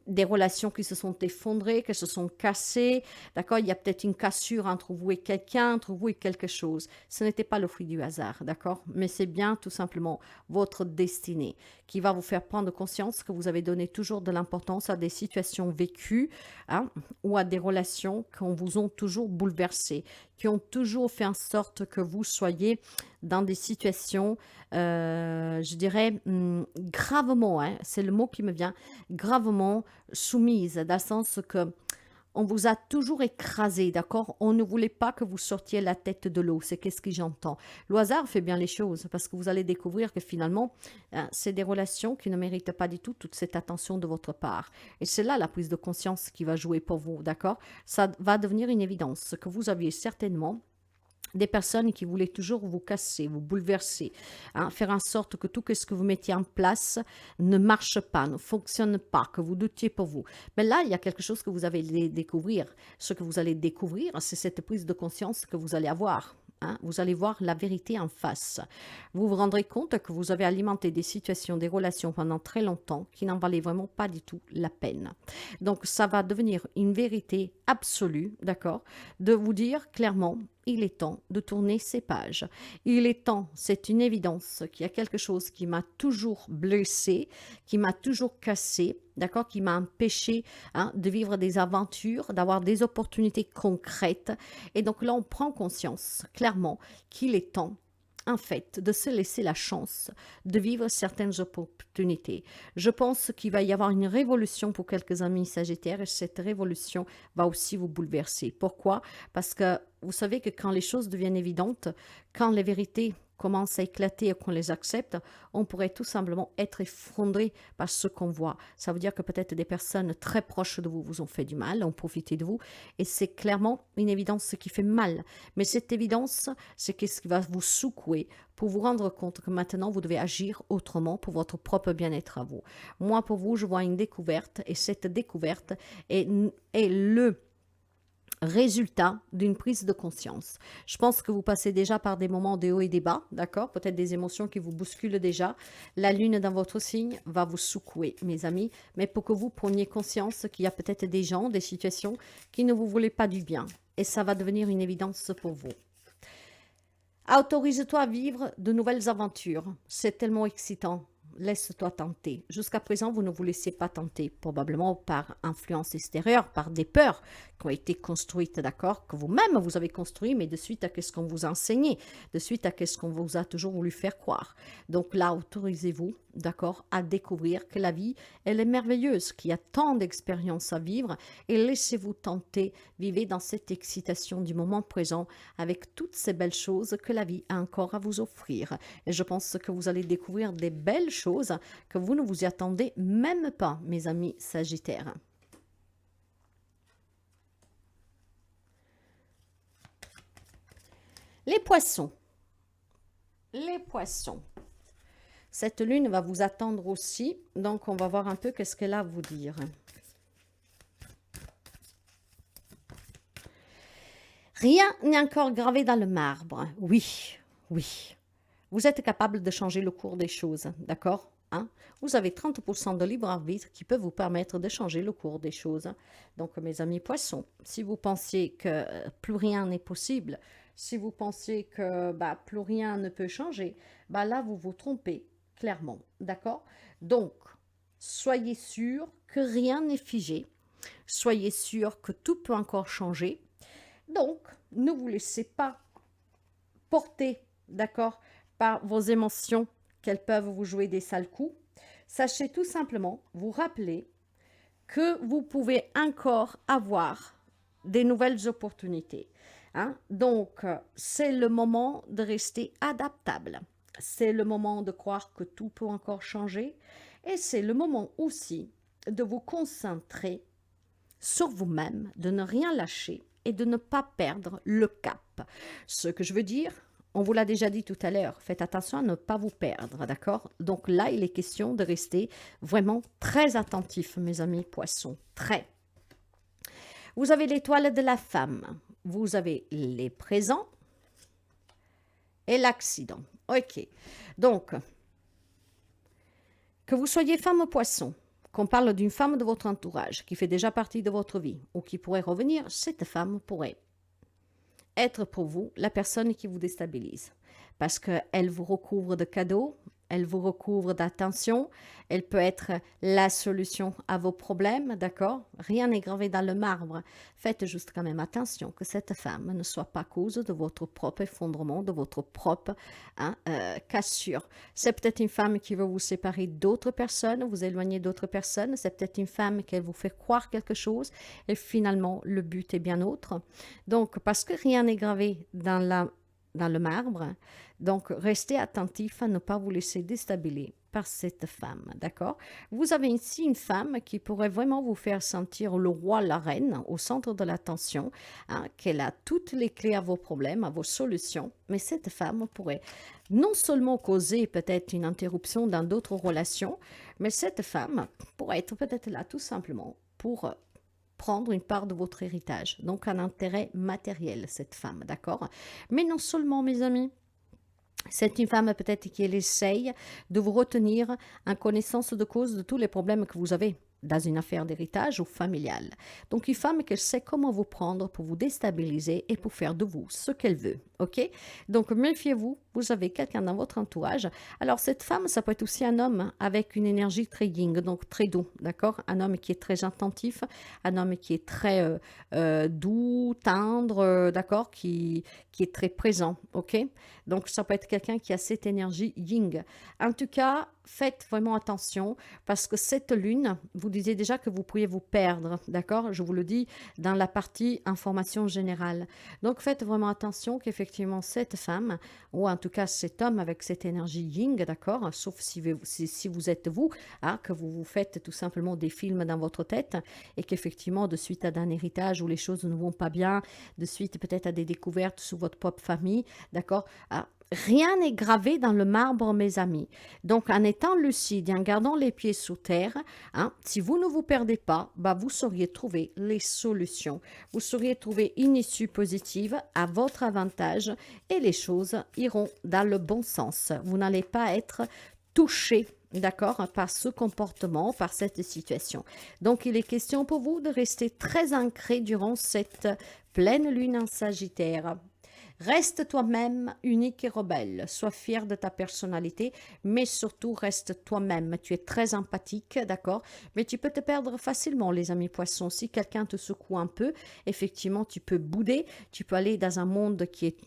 des relations qui se sont effondrées, qui se sont cassées, d'accord? Il y a peut-être une cassure entre vous et quelqu'un, entre vous et quelque chose. Ce n'était pas le fruit du hasard, d'accord? Mais c'est bien tout simplement votre destinée qui va vous faire prendre conscience que vous avez donné toujours de l'importance à des situations vécues ou à des relations qui vous ont toujours bouleversé, qui ont toujours fait en sorte que vous soyez dans des situations, je dirais, gravement, c'est le mot qui me vient, gravement soumises, dans le sens que on vous a toujours écrasé, d'accord? On ne voulait pas que vous sortiez la tête de l'eau, c'est qu'est-ce que j'entends. Le hasard fait bien les choses, parce que vous allez découvrir que finalement, c'est des relations qui ne méritent pas du tout toute cette attention de votre part. Et c'est là la prise de conscience qui va jouer pour vous, d'accord? Ça va devenir une évidence que vous aviez certainement des personnes qui voulaient toujours vous casser, vous bouleverser, faire en sorte que tout ce que vous mettiez en place ne marche pas, ne fonctionne pas, que vous doutiez pour vous. Mais là, il y a quelque chose que vous allez découvrir. Ce que vous allez découvrir, c'est cette prise de conscience que vous allez avoir. Vous allez voir la vérité en face. Vous vous rendrez compte que vous avez alimenté des situations, des relations pendant très longtemps qui n'en valaient vraiment pas du tout la peine. Donc, ça va devenir une vérité absolue, d'accord, de vous dire clairement, il est temps de tourner ces pages. Il est temps, c'est une évidence, qu'il y a quelque chose qui m'a toujours blessé, qui m'a toujours cassé, d'accord, qui m'a empêché de vivre des aventures, d'avoir des opportunités concrètes. Et donc là, on prend conscience clairement qu'il est temps en fait, de se laisser la chance de vivre certaines opportunités. Je pense qu'il va y avoir une révolution pour quelques amis sagittaires et cette révolution va aussi vous bouleverser. Pourquoi? Parce que vous savez que quand les choses deviennent évidentes, quand les vérités commencent à éclater et qu'on les accepte, on pourrait tout simplement être effondré par ce qu'on voit. Ça veut dire que peut-être des personnes très proches de vous vous ont fait du mal, ont profité de vous, et c'est clairement une évidence qui fait mal. Mais cette évidence, c'est ce qui va vous secouer pour vous rendre compte que maintenant, vous devez agir autrement pour votre propre bien-être à vous. Moi, pour vous, je vois une découverte, et cette découverte est le résultat d'une prise de conscience. Je pense que vous passez déjà par des moments de haut et des bas, d'accord? Peut-être des émotions qui vous bousculent déjà. La lune dans votre signe va vous secouer, mes amis, mais pour que vous preniez conscience qu'il y a peut-être des gens, des situations qui ne vous voulaient pas du bien. Et ça va devenir une évidence pour vous. Autorise-toi à vivre de nouvelles aventures. C'est tellement excitant. Laisse-toi tenter. Jusqu'à présent, vous ne vous laissez pas tenter, probablement par influence extérieure, par des peurs qui ont été construites, d'accord, que vous-même vous avez construit, mais de suite à ce qu'on vous a enseigné, de suite à ce qu'on vous a toujours voulu faire croire. Donc là, autorisez-vous, d'accord, à découvrir que la vie, elle est merveilleuse, qu'il y a tant d'expériences à vivre, et laissez-vous tenter, vivez dans cette excitation du moment présent, avec toutes ces belles choses que la vie a encore à vous offrir. Et je pense que vous allez découvrir des belles choses que vous ne vous y attendez même pas, mes amis Sagittaires. Les poissons. Les poissons. Cette lune va vous attendre aussi, donc on va voir un peu qu'est-ce qu'elle a à vous dire. Rien n'est encore gravé dans le marbre. Oui, oui. Vous êtes capable de changer le cours des choses, d'accord? Vous avez 30% de libre arbitre qui peut vous permettre de changer le cours des choses. Donc, mes amis poissons, si vous pensiez que plus rien n'est possible, si vous pensez que plus rien ne peut changer, là, vous vous trompez, clairement, d'accord? Donc, soyez sûr que rien n'est figé. Soyez sûr que tout peut encore changer. Donc, ne vous laissez pas porter d'accord, par vos émotions, qu'elles peuvent vous jouer des sales coups, sachez tout simplement, vous rappeler que vous pouvez encore avoir des nouvelles opportunités. Hein. Donc, c'est le moment de rester adaptable. C'est le moment de croire que tout peut encore changer. Et c'est le moment aussi de vous concentrer sur vous-même, de ne rien lâcher et de ne pas perdre le cap. Ce que je veux dire, on vous l'a déjà dit tout à l'heure, faites attention à ne pas vous perdre, d'accord? Donc là, il est question de rester vraiment très attentif, mes amis poissons, très. Vous avez l'étoile de la femme, vous avez les présents et l'accident. Ok, donc, que vous soyez femme ou poisson, qu'on parle d'une femme de votre entourage qui fait déjà partie de votre vie ou qui pourrait revenir, cette femme pourrait être pour vous la personne qui vous déstabilise. Parce qu'elle vous recouvre de cadeaux, elle vous recouvre d'attention, elle peut être la solution à vos problèmes, d'accord? Rien n'est gravé dans le marbre. Faites juste quand même attention que cette femme ne soit pas cause de votre propre effondrement, de votre propre cassure. C'est peut-être une femme qui veut vous séparer d'autres personnes, vous éloigner d'autres personnes. C'est peut-être une femme qui vous fait croire quelque chose et finalement le but est bien autre. Donc, parce que rien n'est gravé dans le marbre, donc restez attentif à ne pas vous laisser déstabiliser par cette femme, d'accord? Vous avez ici une femme qui pourrait vraiment vous faire sentir le roi, la reine, au centre de l'attention, hein, qu'elle a toutes les clés à vos problèmes, à vos solutions, mais cette femme pourrait non seulement causer peut-être une interruption dans d'autres relations, mais cette femme pourrait être peut-être là tout simplement pour prendre une part de votre héritage. Donc un intérêt matériel, cette femme, d'accord? Mais non seulement, mes amis, c'est une femme peut-être qui essaye de vous retenir en connaissance de cause de tous les problèmes que vous avez dans une affaire d'héritage ou familiale. Donc une femme qui sait comment vous prendre pour vous déstabiliser et pour faire de vous ce qu'elle veut. Ok? Donc méfiez-vous, vous avez quelqu'un dans votre entourage. Alors cette femme, ça peut être aussi un homme avec une énergie très yin, donc très doux, d'accord? Un homme qui est très attentif, un homme qui est très doux, tendre, d'accord? Qui est très présent, ok? Donc ça peut être quelqu'un qui a cette énergie yin. En tout cas, faites vraiment attention parce que cette lune, vous disiez déjà que vous pourriez vous perdre, d'accord? Je vous le dis dans la partie information générale. Donc faites vraiment attention qu'effectivement cette femme, ou en tout cas cet homme avec cette énergie yin, d'accord? Sauf si vous êtes vous, hein, que vous vous faites tout simplement des films dans votre tête et qu'effectivement de suite à un héritage où les choses ne vont pas bien, de suite peut-être à des découvertes sur votre propre famille, d'accord? Ah, rien n'est gravé dans le marbre, mes amis. Donc, en étant lucide et en gardant les pieds sous terre, hein, si vous ne vous perdez pas, bah, vous sauriez trouver les solutions. Vous sauriez trouver une issue positive à votre avantage et les choses iront dans le bon sens. Vous n'allez pas être touché, d'accord, par ce comportement, par cette situation. Donc, il est question pour vous de rester très ancré durant cette pleine lune en Sagittaire. Reste toi-même unique et rebelle. Sois fier de ta personnalité, mais surtout reste toi-même. Tu es très empathique, d'accord? Mais tu peux te perdre facilement, les amis poissons. Si quelqu'un te secoue un peu, effectivement, tu peux bouder. Tu peux aller dans un monde qui est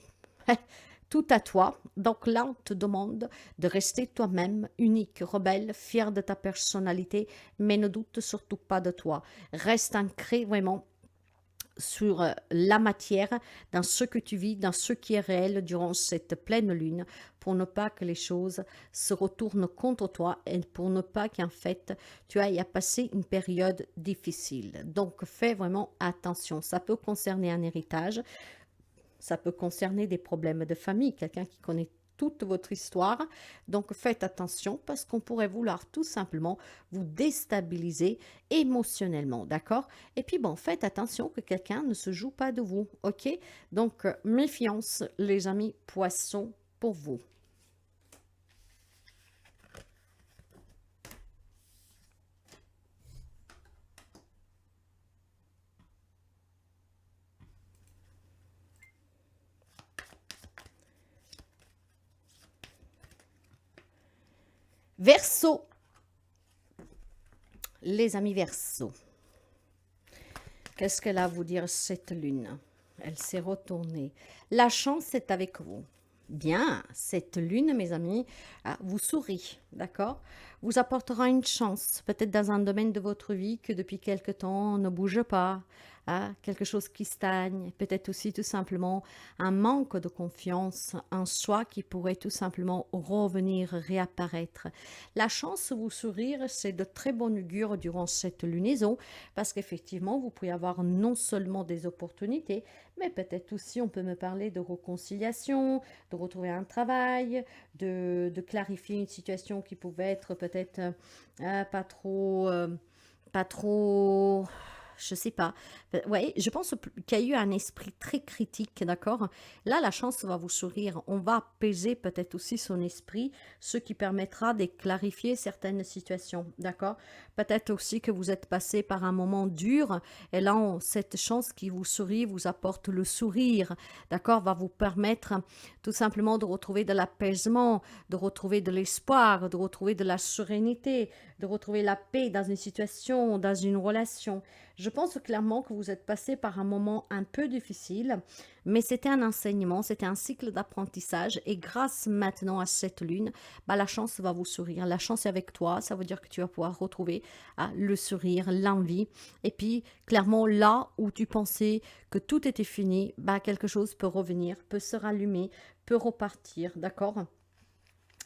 tout à toi. Donc là, on te demande de rester toi-même, unique, rebelle, fier de ta personnalité, mais ne doute surtout pas de toi. Reste ancré vraiment sur la matière, dans ce que tu vis, dans ce qui est réel durant cette pleine lune, pour ne pas que les choses se retournent contre toi et pour ne pas qu'en fait tu ailles à passer une période difficile. Donc fais vraiment attention. Ça peut concerner un héritage, ça peut concerner des problèmes de famille, quelqu'un qui connaît toute votre histoire. Donc faites attention parce qu'on pourrait vouloir tout simplement vous déstabiliser émotionnellement, d'accord? Et puis bon, faites attention que quelqu'un ne se joue pas de vous, ok? Donc méfiance les amis poissons pour vous. Verseau, les amis Verseau. Qu'est-ce qu'elle a à vous dire cette lune? Elle s'est retournée. La chance est avec vous. Bien, cette lune, mes amis, vous sourit, d'accord? Vous apportera une chance, peut-être dans un domaine de votre vie que depuis quelque temps ne bouge pas, quelque chose qui stagne, peut-être aussi tout simplement un manque de confiance en soi qui pourrait tout simplement revenir, réapparaître. La chance vous sourire, c'est de très bon augure durant cette lunaison parce qu'effectivement, vous pouvez avoir non seulement des opportunités, mais peut-être aussi, on peut me parler de réconciliation, de retrouver un travail, de clarifier une situation qui pouvait être peut-être pas trop, je sais pas. Ouais, je pense qu'il y a eu un esprit très critique, d'accord? Là, la chance va vous sourire. On va apaiser peut-être aussi son esprit, ce qui permettra de clarifier certaines situations, d'accord? Peut-être aussi que vous êtes passé par un moment dur et là, cette chance qui vous sourit vous apporte le sourire, d'accord? Va vous permettre tout simplement de retrouver de l'apaisement, de retrouver de l'espoir, de retrouver de la sérénité, de retrouver la paix dans une situation, dans une relation. Je pense clairement que vous êtes passé par un moment un peu difficile, mais c'était un enseignement, c'était un cycle d'apprentissage et grâce maintenant à cette lune, bah, la chance va vous sourire. La chance est avec toi, ça veut dire que tu vas pouvoir retrouver le sourire, l'envie. Et puis, clairement, là où tu pensais que tout était fini, bah, quelque chose peut revenir, peut se rallumer, peut repartir, d'accord?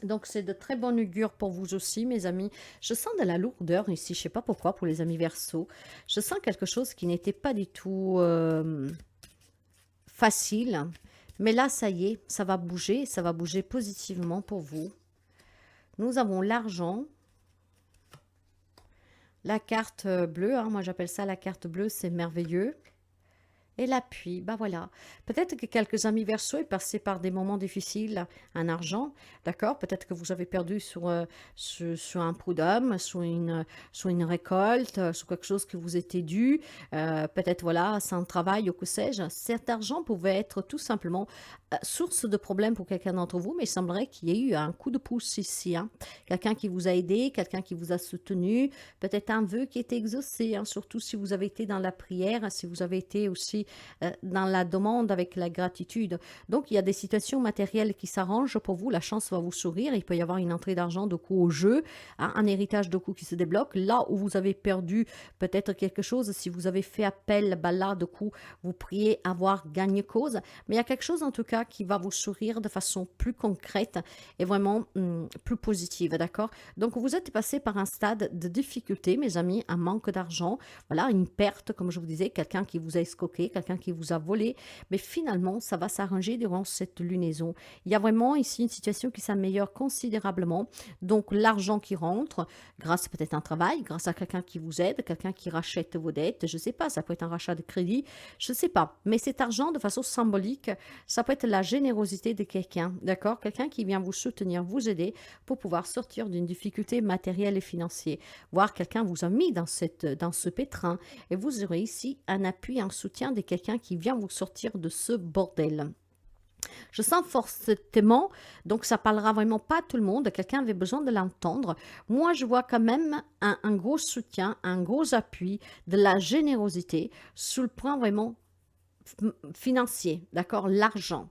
Donc, c'est de très bon augure pour vous aussi, mes amis. Je sens de la lourdeur ici, je ne sais pas pourquoi, pour les amis Verseau. Je sens quelque chose qui n'était pas du tout facile. Mais là, ça y est, ça va bouger positivement pour vous. Nous avons l'argent, la carte bleue, hein, moi j'appelle ça la carte bleue, c'est merveilleux. Et l'appui, bah voilà. Peut-être que quelques amis Verseau est passé par des moments difficiles en argent, d'accord? Peut-être que vous avez perdu sur un prud'homme, sur une récolte, sur quelque chose qui vous était dû, peut-être voilà, sans travail ou que sais-je. Cet argent pouvait être tout simplement source de problème pour quelqu'un d'entre vous, mais il semblerait qu'il y ait eu un coup de pouce ici, hein. Quelqu'un qui vous a aidé, quelqu'un qui vous a soutenu, peut-être un vœu qui est exaucé, hein, surtout si vous avez été dans la prière, si vous avez été aussi dans la demande avec la gratitude. Donc, il y a des situations matérielles qui s'arrangent pour vous. La chance va vous sourire. Il peut y avoir une entrée d'argent de coup au jeu, hein, un héritage de coup qui se débloque. Là où vous avez perdu peut-être quelque chose, si vous avez fait appel, bah là, de coup, vous pourriez avoir gagné cause. Mais il y a quelque chose, en tout cas, qui va vous sourire de façon plus concrète et vraiment plus positive, d'accord? Donc, vous êtes passé par un stade de difficulté, mes amis, un manque d'argent, voilà, une perte, comme je vous disais, quelqu'un qui vous a escroqué, quelqu'un qui vous a volé, mais finalement, ça va s'arranger durant cette lunaison. Il y a vraiment ici une situation qui s'améliore considérablement. Donc, l'argent qui rentre, grâce peut-être à un travail, grâce à quelqu'un qui vous aide, quelqu'un qui rachète vos dettes, je ne sais pas, ça peut être un rachat de crédit, je ne sais pas. Mais cet argent, de façon symbolique, ça peut être la générosité de quelqu'un, d'accord? Quelqu'un qui vient vous soutenir, vous aider pour pouvoir sortir d'une difficulté matérielle et financière. Voire quelqu'un vous a mis dans ce pétrin et vous aurez ici un appui, un soutien de quelqu'un qui vient vous sortir de ce bordel. Je sens fortement, donc ça parlera vraiment pas à tout le monde, quelqu'un avait besoin de l'entendre. Moi, je vois quand même un gros soutien, un gros appui, de la générosité sur le point vraiment financier, d'accord, l'argent.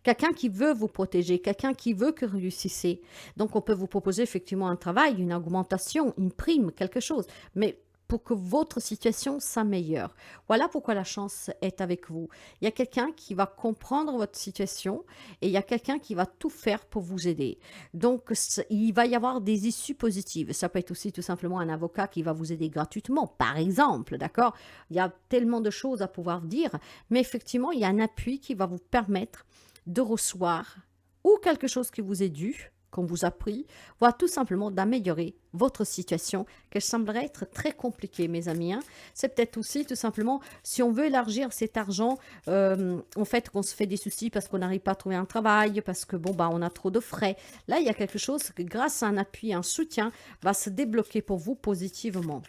Quelqu'un qui veut vous protéger, quelqu'un qui veut que vous réussissiez. Donc, on peut vous proposer effectivement un travail, une augmentation, une prime, quelque chose. Mais pour que votre situation s'améliore. Voilà pourquoi la chance est avec vous. Il y a quelqu'un qui va comprendre votre situation et il y a quelqu'un qui va tout faire pour vous aider. Donc, il va y avoir des issues positives. Ça peut être aussi tout simplement un avocat qui va vous aider gratuitement, par exemple, d'accord? Il y a tellement de choses à pouvoir dire, mais effectivement, il y a un appui qui va vous permettre de recevoir ou quelque chose qui vous est dû, qu'on vous a pris, voire tout simplement d'améliorer votre situation, qu'elle semblerait être très compliquée, mes amis, hein. C'est peut-être aussi tout simplement, si on veut élargir cet argent, en fait, qu'on se fait des soucis parce qu'on n'arrive pas à trouver un travail, parce que bon, bah, on a trop de frais. Là, il y a quelque chose que grâce à un appui, un soutien, va se débloquer pour vous positivement.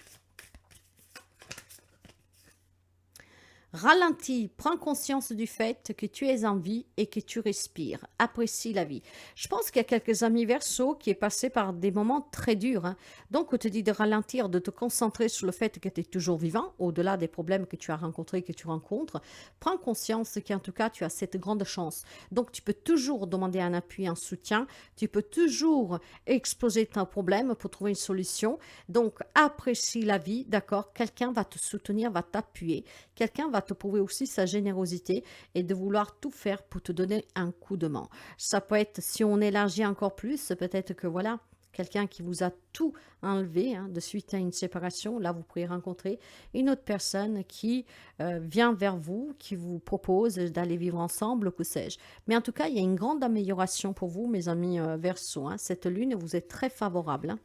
Ralentis, prends conscience du fait que tu es en vie et que tu respires. Apprécie la vie. Je pense qu'il y a quelques amis Verseau qui est passé par des moments très durs, hein. Donc, on te dit de ralentir, de te concentrer sur le fait que tu es toujours vivant, au-delà des problèmes que tu as rencontrés, que tu rencontres. Prends conscience qu'en tout cas, tu as cette grande chance. Donc, tu peux toujours demander un appui, un soutien. Tu peux toujours exposer ton problème pour trouver une solution. Donc, apprécie la vie, d'accord? Quelqu'un va te soutenir, va t'appuyer. Quelqu'un va te prouver aussi sa générosité et de vouloir tout faire pour te donner un coup de main. Ça peut être, si on élargit encore plus, peut-être que voilà, quelqu'un qui vous a tout enlevé, hein, de suite à une séparation, là vous pourrez rencontrer une autre personne qui vient vers vous, qui vous propose d'aller vivre ensemble, que sais-je. Mais en tout cas, il y a une grande amélioration pour vous, mes amis Verseau, hein. Cette lune vous est très favorable, hein.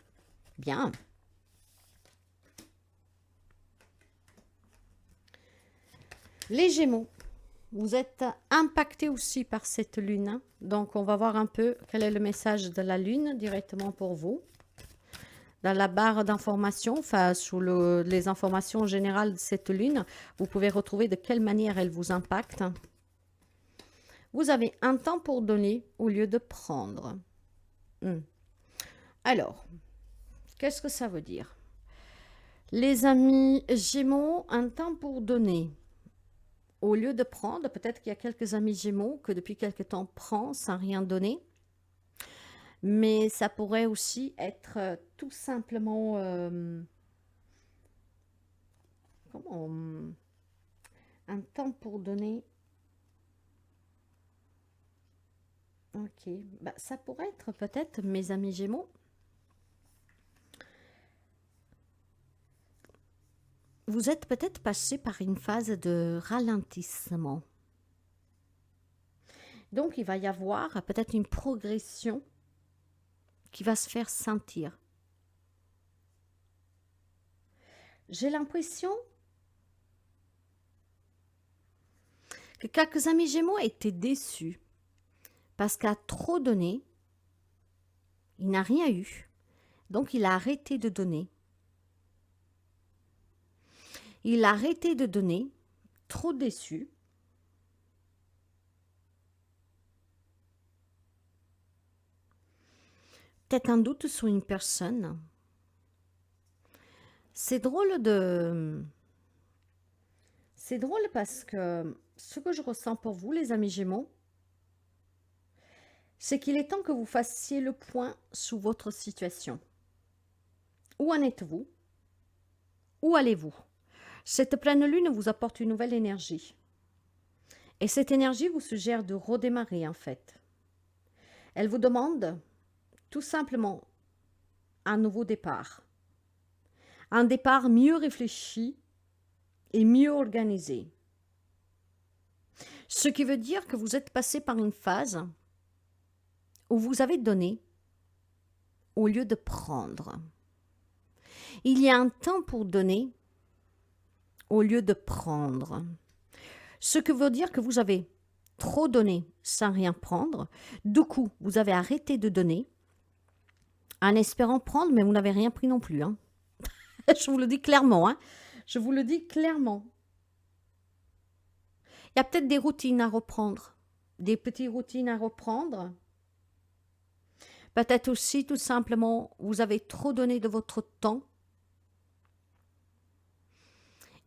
Bien. Les Gémeaux, vous êtes impactés aussi par cette lune, hein. Donc, on va voir un peu quel est le message de la lune directement pour vous. Dans la barre d'informations, enfin, sous les informations générales de cette lune, vous pouvez retrouver de quelle manière elle vous impacte. Vous avez un temps pour donner au lieu de prendre. Alors, qu'est-ce que ça veut dire? Les amis Gémeaux, un temps pour donner. Au lieu de prendre, peut-être qu'il y a quelques amis Gémeaux que depuis quelque temps prend sans rien donner. Mais ça pourrait aussi être tout simplement comment, un temps pour donner. Ok, bah, ça pourrait être peut-être, mes amis Gémeaux, vous êtes peut-être passé par une phase de ralentissement. Donc, il va y avoir peut-être une progression qui va se faire sentir. J'ai l'impression que quelques amis Gémeaux étaient déçus parce qu'à trop donné, il n'a rien eu. Donc, il a arrêté de donner. Il a arrêté de donner, trop déçu. Peut-être un doute sur une personne. C'est drôle de... C'est drôle parce que ce que je ressens pour vous, les amis Gémeaux, c'est qu'il est temps que vous fassiez le point sur votre situation. Où en êtes-vous? Où allez-vous? Cette pleine lune vous apporte une nouvelle énergie. Et cette énergie vous suggère de redémarrer en fait. Elle vous demande tout simplement un nouveau départ. Un départ mieux réfléchi et mieux organisé. Ce qui veut dire que vous êtes passé par une phase où vous avez donné au lieu de prendre. Il y a un temps pour donner au lieu de prendre. Ce que veut dire que vous avez trop donné sans rien prendre. Du coup, vous avez arrêté de donner en espérant prendre, mais vous n'avez rien pris non plus, hein. Je vous le dis clairement, hein. Je vous le dis clairement. Il y a peut-être des routines à reprendre, des petites routines à reprendre. Peut-être aussi, tout simplement, vous avez trop donné de votre temps.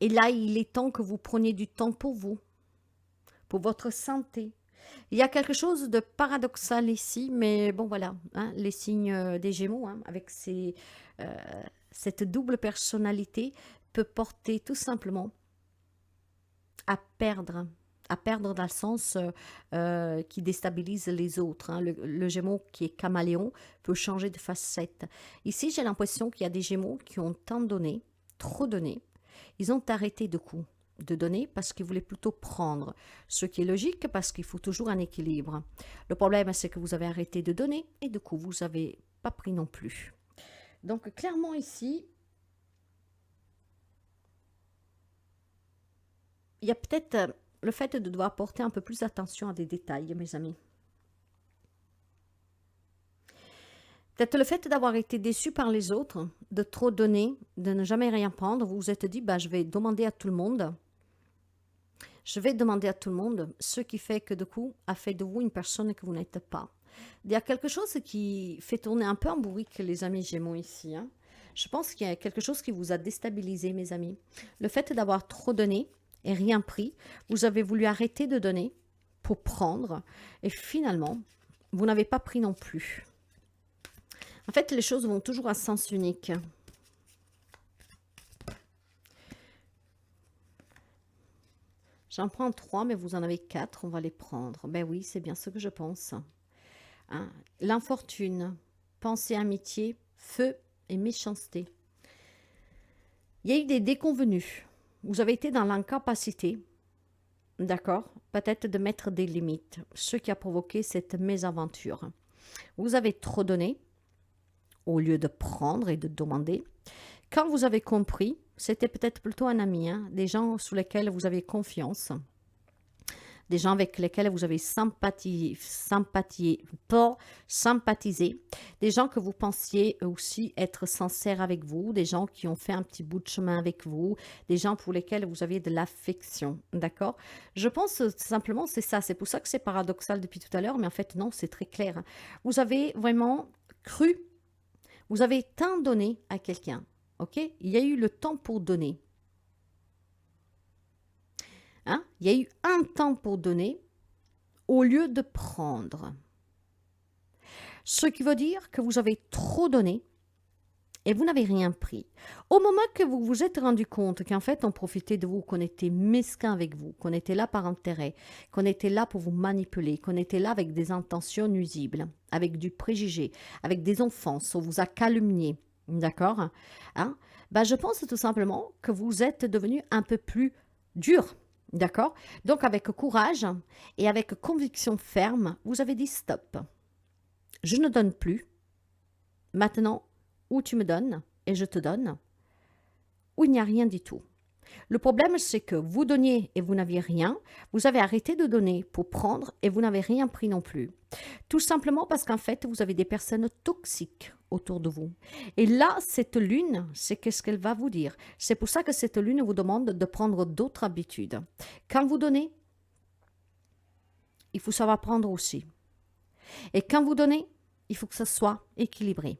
Et là, il est temps que vous preniez du temps pour vous, pour votre santé. Il y a quelque chose de paradoxal ici, mais bon, voilà, hein, les signes des Gémeaux, hein, avec cette double personnalité, peut porter tout simplement à perdre dans le sens qui déstabilise les autres, hein. Le Gémeaux qui est caméléon peut changer de facette. Ici, j'ai l'impression qu'il y a des Gémeaux qui ont tant donné, trop donné. Ils ont arrêté de coup de donner parce qu'ils voulaient plutôt prendre, ce qui est logique parce qu'il faut toujours un équilibre. Le problème, c'est que vous avez arrêté de donner et du coup, vous n'avez pas pris non plus. Donc, clairement ici, il y a peut-être le fait de devoir porter un peu plus attention à des détails, mes amis. Peut-être le fait d'avoir été déçu par les autres, de trop donner, de ne jamais rien prendre, vous vous êtes dit, bah, je vais demander à tout le monde. Je vais demander à tout le monde ce qui fait que, du coup, a fait de vous une personne que vous n'êtes pas. Il y a quelque chose qui fait tourner un peu en bourrique les amis Gémeaux ici, hein. Je pense qu'il y a quelque chose qui vous a déstabilisé, mes amis. Le fait d'avoir trop donné et rien pris, vous avez voulu arrêter de donner pour prendre, et finalement, vous n'avez pas pris non plus. En fait, les choses vont toujours à sens unique. J'en prends 3, mais vous en avez 4, on va les prendre. Ben oui, c'est bien ce que je pense. Hein. L'infortune, pensée, amitié, feu et méchanceté. Il y a eu des déconvenus. Vous avez été dans l'incapacité, d'accord, peut-être de mettre des limites, ce qui a provoqué cette mésaventure. Vous avez trop donné au lieu de prendre et de demander. Quand vous avez compris, c'était peut-être plutôt un ami, hein, des gens sous lesquels vous avez confiance, des gens avec lesquels vous avez sympathisé, des gens que vous pensiez aussi être sincères avec vous, des gens qui ont fait un petit bout de chemin avec vous, des gens pour lesquels vous aviez de l'affection, d'accord? Je pense simplement c'est ça, c'est pour ça que c'est paradoxal depuis tout à l'heure, mais en fait non, c'est très clair. Vous avez vraiment cru, vous avez tant donné à quelqu'un, ok? Il y a eu le temps pour donner. Hein? Il y a eu un temps pour donner au lieu de prendre. Ce qui veut dire que vous avez trop donné et vous n'avez rien pris. Au moment que vous vous êtes rendu compte qu'en fait on profitait de vous, qu'on était mesquin avec vous, qu'on était là par intérêt, qu'on était là pour vous manipuler, qu'on était là avec des intentions nuisibles, avec du préjugé, avec des offenses, on vous a calomnié, d'accord, hein? Ben, je pense tout simplement que vous êtes devenu un peu plus dur. D'accord? Donc, avec courage et avec conviction ferme, vous avez dit stop. Je ne donne plus. Maintenant, ou tu me donnes et je te donne, ou il n'y a rien du tout. Le problème, c'est que vous donniez et vous n'aviez rien. Vous avez arrêté de donner pour prendre et vous n'avez rien pris non plus. Tout simplement parce qu'en fait, vous avez des personnes toxiques autour de vous. Et là, cette lune, c'est qu'est-ce qu'elle va vous dire. C'est pour ça que cette lune vous demande de prendre d'autres habitudes. Quand vous donnez, il faut savoir prendre aussi. Et quand vous donnez, il faut que ça soit équilibré.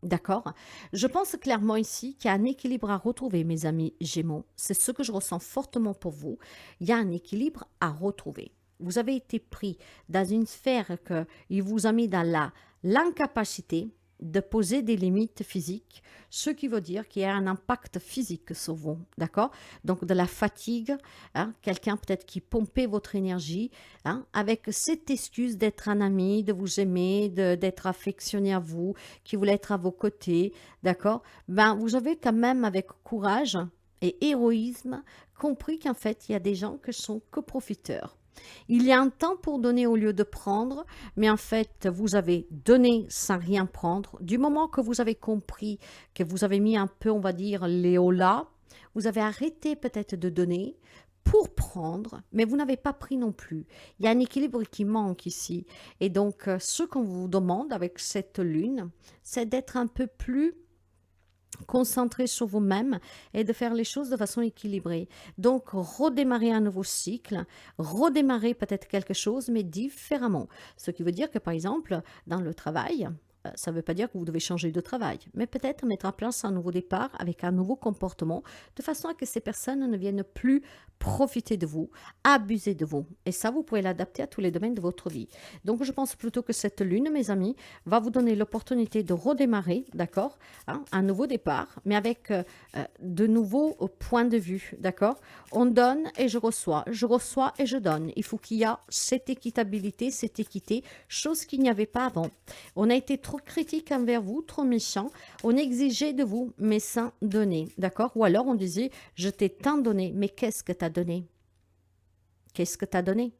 D'accord? Je pense clairement ici qu'il y a un équilibre à retrouver, mes amis Gémeaux. C'est ce que je ressens fortement pour vous. Il y a un équilibre à retrouver. Vous avez été pris dans une sphère qu'il vous a mis dans l'incapacité de poser des limites physiques, ce qui veut dire qu'il y a un impact physique sur vous, d'accord? Donc de la fatigue, hein, quelqu'un peut-être qui pompait votre énergie, hein, avec cette excuse d'être un ami, de vous aimer, d'être affectionné à vous, qui voulait être à vos côtés, d'accord? Ben, vous avez quand même avec courage et héroïsme compris qu'en fait, il y a des gens qui sont que profiteurs. Il y a un temps pour donner au lieu de prendre, mais en fait, vous avez donné sans rien prendre. Du moment que vous avez compris que vous avez mis un peu, on va dire, les hauts là, vous avez arrêté peut-être de donner pour prendre, mais vous n'avez pas pris non plus. Il y a un équilibre qui manque ici. Et donc, ce qu'on vous demande avec cette lune, c'est d'être un peu plus concentrer sur vous-même et de faire les choses de façon équilibrée. Donc, redémarrer un nouveau cycle, redémarrer peut-être quelque chose, mais différemment. Ce qui veut dire que, par exemple, dans le travail, ça ne veut pas dire que vous devez changer de travail, mais peut-être mettre en place un nouveau départ avec un nouveau comportement, de façon à que ces personnes ne viennent plus profiter de vous, abuser de vous. Et ça, vous pouvez l'adapter à tous les domaines de votre vie. Donc, je pense plutôt que cette lune, mes amis, va vous donner l'opportunité de redémarrer, d'accord, hein, un nouveau départ, mais avec de nouveaux points de vue, d'accord? On donne et je reçois et je donne. Il faut qu'il y ait cette équitabilité, cette équité, chose qu'il n'y avait pas avant. On a été trop critique envers vous, trop méchant. On exigeait de vous, mais sans donner, d'accord? Ou alors on disait, je t'ai tant donné, mais qu'est-ce que tu as donné? Qu'est-ce que tu as donné?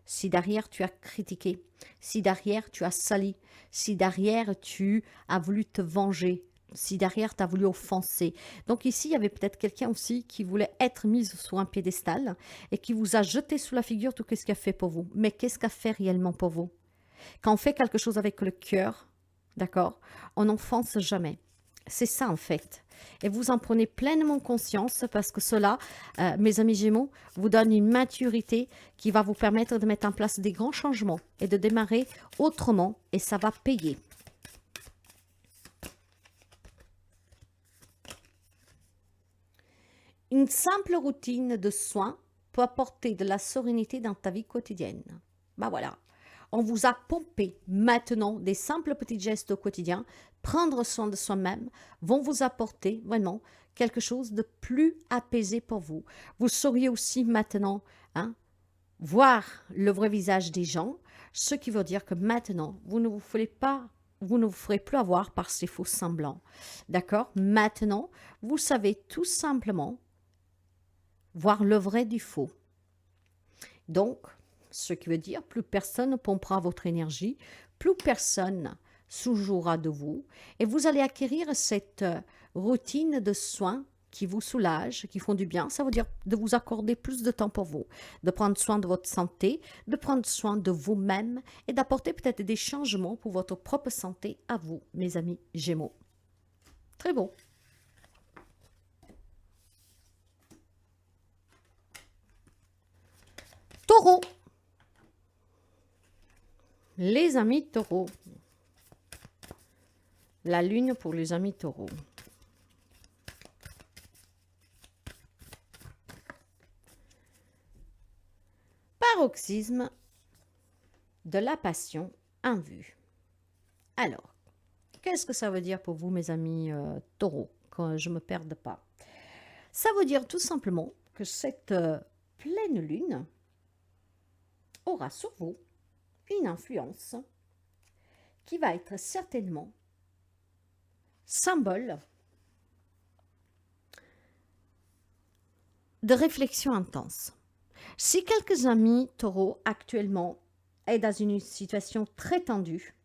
Si derrière tu as critiqué, si derrière tu as sali, si derrière tu as voulu te venger, si derrière tu as voulu offenser. Donc ici, il y avait peut-être quelqu'un aussi qui voulait être mis sur un piédestal et qui vous a jeté sous la figure tout ce qu'il a fait pour vous. Mais qu'est-ce qu'a fait réellement pour vous? Quand on fait quelque chose avec le cœur, d'accord, on n'enfonce jamais. C'est ça en fait. et vous en prenez pleinement conscience parce que cela, mes amis Gémeaux, vous donne une maturité qui va vous permettre de mettre en place des grands changements et de démarrer autrement et ça va payer. Une simple routine de soins peut apporter de la sérénité dans ta vie quotidienne. Ben voilà, on vous a pompé maintenant des simples petits gestes au quotidien. Prendre soin de soi-même vont vous apporter vraiment quelque chose de plus apaisé pour vous. Vous sauriez aussi maintenant voir le vrai visage des gens, ce qui veut dire que maintenant, vous ne vous ferez plus avoir par ces faux semblants. D'accord? Maintenant, vous savez tout simplement voir le vrai du faux. Donc, ce qui veut dire plus personne ne pompera votre énergie, plus personne s'oubliera de vous, et vous allez acquérir cette routine de soins qui vous soulagent, qui font du bien. Ça veut dire de vous accorder plus de temps pour vous, de prendre soin de votre santé, de prendre soin de vous-même et d'apporter peut-être des changements pour votre propre santé à vous, mes amis Gémeaux. Très beau. Taureau. Les amis taureaux. La lune pour les amis taureaux. Paroxysme de la passion en vue. Alors, qu'est-ce que ça veut dire pour vous, mes amis taureaux, quand je ne me perde pas? Ça veut dire tout simplement que cette pleine lune aura sur vous une influence qui va être certainement symbole de réflexion intense. Si quelques amis taureaux actuellement est dans une situation très tendue,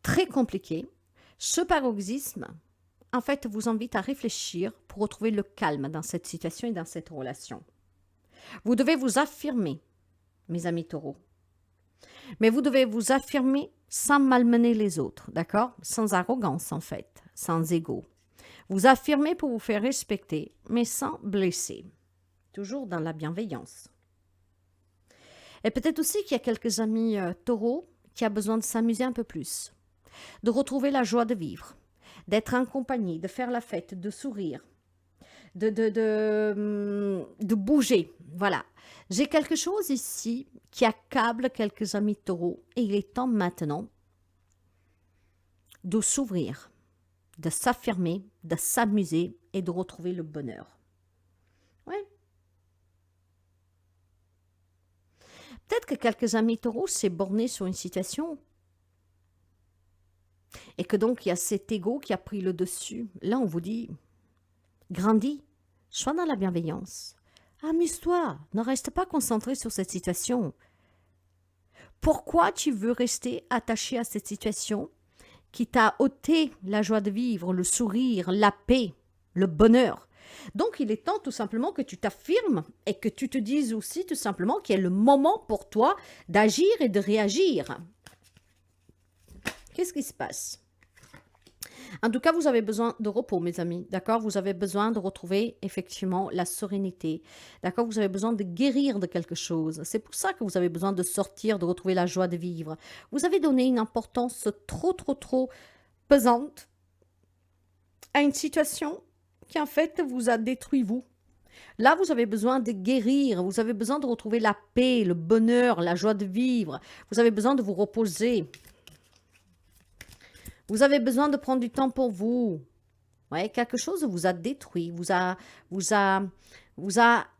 très compliquée, ce paroxysme en fait vous invite à réfléchir pour retrouver le calme dans cette situation et dans cette relation. Vous devez vous affirmer, mes amis taureaux. Mais vous devez vous affirmer sans malmener les autres, d'accord? Sans arrogance en fait, sans ego. Vous affirmez pour vous faire respecter, mais sans blesser. Toujours dans la bienveillance. Et peut-être aussi qu'il y a quelques amis taureaux qui ont besoin de s'amuser un peu plus, de retrouver la joie de vivre, d'être en compagnie, de faire la fête, de sourire, de bouger. Voilà. J'ai quelque chose ici qui accable quelques amis taureaux et il est temps maintenant de s'ouvrir, de s'affirmer, de s'amuser et de retrouver le bonheur. Oui. Peut-être que quelques amis taureaux s'est borné sur une situation et que donc il y a cet ego qui a pris le dessus. Là, on vous dit, grandis, sois dans la bienveillance. Amuse-toi, ne reste pas concentré sur cette situation. Pourquoi tu veux rester attaché à cette situation qui t'a ôté la joie de vivre, le sourire, la paix, le bonheur? Donc, il est temps tout simplement que tu t'affirmes et que tu te dises aussi tout simplement qu'il est le moment pour toi d'agir et de réagir. Qu'est-ce qui se passe? En tout cas, vous avez besoin de repos, mes amis, d'accord? Vous avez besoin de retrouver effectivement la sérénité, d'accord? Vous avez besoin de guérir de quelque chose. C'est pour ça que vous avez besoin de sortir, de retrouver la joie de vivre. Vous avez donné une importance trop pesante à une situation qui en fait vous a détruit vous. Là, vous avez besoin de guérir, vous avez besoin de retrouver la paix, le bonheur, la joie de vivre. Vous avez besoin de vous reposer. Vous avez besoin de prendre du temps pour vous. Ouais, quelque chose vous a détruit, vous a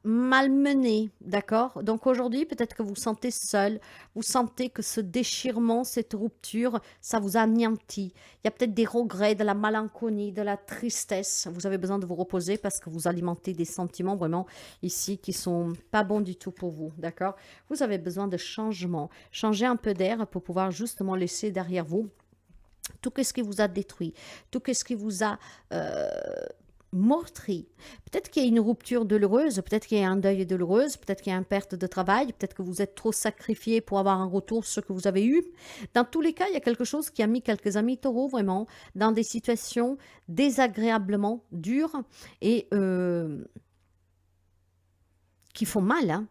malmené, d'accord? Donc aujourd'hui, peut-être que vous sentez seul, vous sentez que ce déchirement, cette rupture, ça vous a anéanti. Il y a peut-être des regrets, de la malencolie, de la tristesse. Vous avez besoin de vous reposer parce que vous alimentez des sentiments vraiment ici qui sont pas bons du tout pour vous, d'accord? Vous avez besoin de changement, changer un peu d'air pour pouvoir justement laisser derrière vous tout ce qui vous a détruit, tout ce qui vous a meurtri. Peut-être qu'il y a une rupture douloureuse, peut-être qu'il y a un deuil douloureux, peut-être qu'il y a une perte de travail, peut-être que vous êtes trop sacrifié pour avoir un retour sur ce que vous avez eu. Dans tous les cas, il y a quelque chose qui a mis quelques amis taureaux vraiment dans des situations désagréablement dures et qui font mal, hein.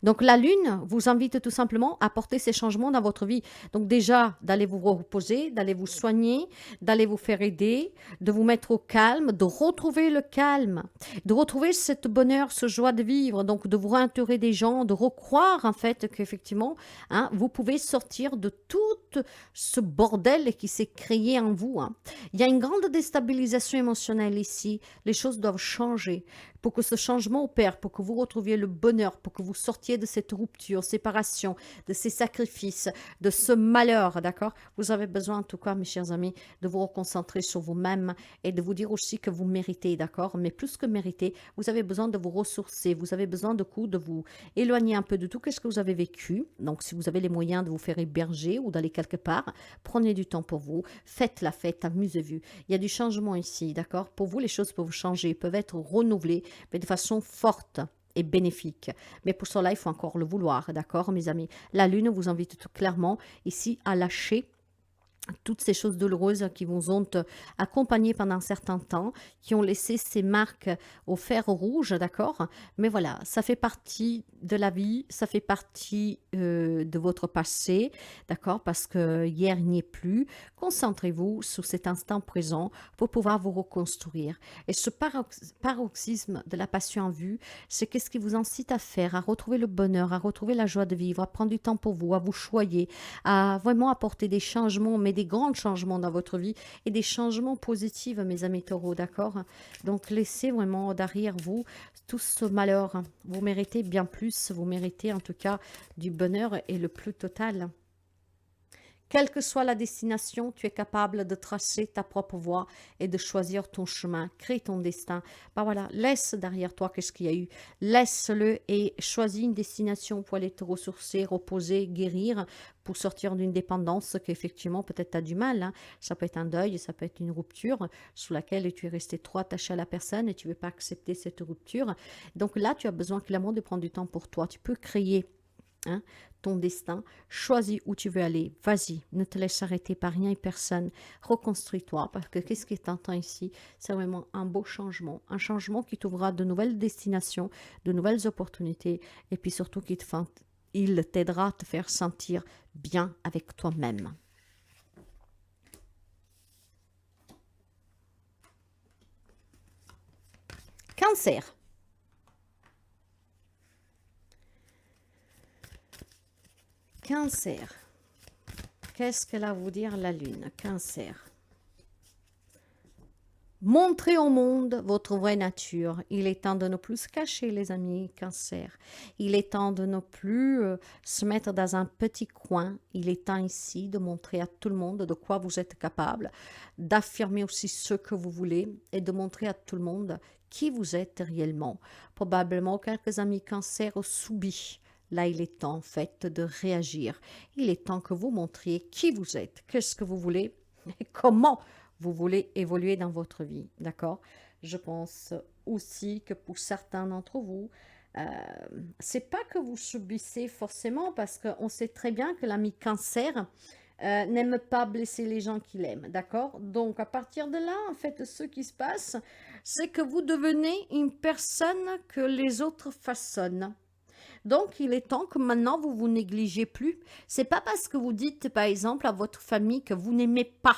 Donc la lune vous invite tout simplement à porter ces changements dans votre vie. Donc déjà, d'aller vous reposer, d'aller vous soigner, d'aller vous faire aider, de vous mettre au calme, de retrouver le calme, de retrouver cette bonheur, ce joie de vivre, donc de vous réintégrer des gens, de recroire en fait qu'effectivement, hein, vous pouvez sortir de tout ce bordel qui s'est créé en vous, hein. Il y a une grande déstabilisation émotionnelle ici. Les choses doivent changer pour que ce changement opère, pour que vous retrouviez le bonheur, pour que vous sortiez de cette rupture, séparation, de ces sacrifices, de ce malheur, d'accord? Vous avez besoin, en tout cas, mes chers amis, de vous reconcentrer sur vous-même et de vous dire aussi que vous méritez, d'accord? Mais plus que mériter, vous avez besoin de vous ressourcer, vous avez besoin de vous éloigner un peu de tout ce que vous avez vécu. Donc, si vous avez les moyens de vous faire héberger ou d'aller quelque part, prenez du temps pour vous, faites la fête, amusez-vous. Il y a du changement ici, d'accord? Pour vous, les choses peuvent changer, peuvent être renouvelées, mais de façon forte et bénéfique. Mais pour cela, il faut encore le vouloir, d'accord, mes amis? La Lune vous invite tout clairement ici à lâcher toutes ces choses douloureuses qui vous ont accompagné pendant un certain temps, qui ont laissé ces marques au fer rouge, d'accord? Mais voilà, ça fait partie de la vie, ça fait partie de votre passé, d'accord? Parce que hier n'y est plus. Concentrez-vous sur cet instant présent pour pouvoir vous reconstruire. Et ce paroxysme de la passion en vue, c'est qu'est-ce qui vous incite à faire, à retrouver le bonheur, à retrouver la joie de vivre, à prendre du temps pour vous, à vous choyer, à vraiment apporter des changements, mais des grands changements dans votre vie et des changements positifs, mes amis taureaux, d'accord? Donc, laissez vraiment derrière vous tout ce malheur. Vous méritez bien plus, vous méritez en tout cas du bonheur et le plus total. Quelle que soit la destination, tu es capable de tracer ta propre voie et de choisir ton chemin, crée ton destin. Ben voilà, laisse derrière toi qu'est-ce qu'il y a eu. Laisse-le et choisis une destination pour aller te ressourcer, reposer, guérir, pour sortir d'une dépendance qu'effectivement peut-être tu as du mal, hein. Ça peut être un deuil, ça peut être une rupture sous laquelle tu es resté trop attaché à la personne et tu ne veux pas accepter cette rupture. Donc là, tu as besoin clairement de prendre du temps pour toi. Tu peux créer, hein, ton destin, choisis où tu veux aller, vas-y, ne te laisse arrêter par rien et personne, reconstruis-toi, parce que qu'est-ce qui t'entend ici? C'est vraiment un beau changement, un changement qui t'ouvrira de nouvelles destinations, de nouvelles opportunités, et puis surtout il t'aidera à te faire sentir bien avec toi-même. Cancer. Cancer. Qu'est-ce qu'elle a à vous dire la Lune? Cancer. Montrez au monde votre vraie nature. Il est temps de ne plus se cacher, les amis, Cancer. Il est temps de ne plus se mettre dans un petit coin. Il est temps ici de montrer à tout le monde de quoi vous êtes capable, d'affirmer aussi ce que vous voulez et de montrer à tout le monde qui vous êtes réellement. Probablement quelques amis Cancer ont subi. Là, il est temps, en fait, de réagir. Il est temps que vous montriez qui vous êtes, qu'est-ce que vous voulez et comment vous voulez évoluer dans votre vie, d'accord? Je pense aussi que pour certains d'entre vous, c'est pas que vous subissez forcément, parce qu'on sait très bien que l'ami Cancer n'aime pas blesser les gens qu'il aime, d'accord? Donc, à partir de là, en fait, ce qui se passe, c'est que vous devenez une personne que les autres façonnent. Donc, il est temps que maintenant, vous vous négligez plus. C'est pas parce que vous dites, par exemple, à votre famille que vous n'aimez pas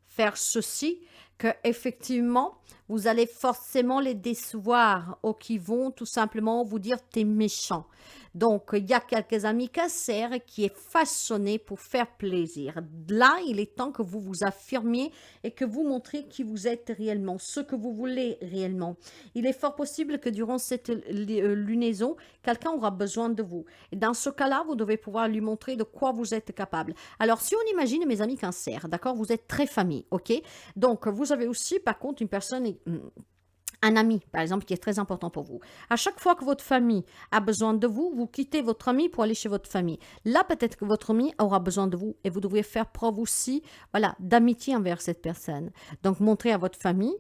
faire ceci que effectivement vous allez forcément les décevoir ou qui vont tout simplement vous dire t'es méchant. Donc il y a quelques amis Cancer qui est façonné pour faire plaisir. Là, il est temps que vous vous affirmiez et que vous montrez qui vous êtes réellement, ce que vous voulez réellement. Il est fort possible que durant cette lunaison, quelqu'un aura besoin de vous. Et dans ce cas-là, vous devez pouvoir lui montrer de quoi vous êtes capable. Alors, si on imagine, mes amis Cancer, d'accord, vous êtes très famille, ok? Donc, vous avez aussi, par contre, une personne Un ami, par exemple, qui est très important pour vous. À chaque fois que votre famille a besoin de vous, vous quittez votre ami pour aller chez votre famille. Là, peut-être que votre ami aura besoin de vous et vous devriez faire preuve aussi, voilà, d'amitié envers cette personne. Donc, montrer à votre famille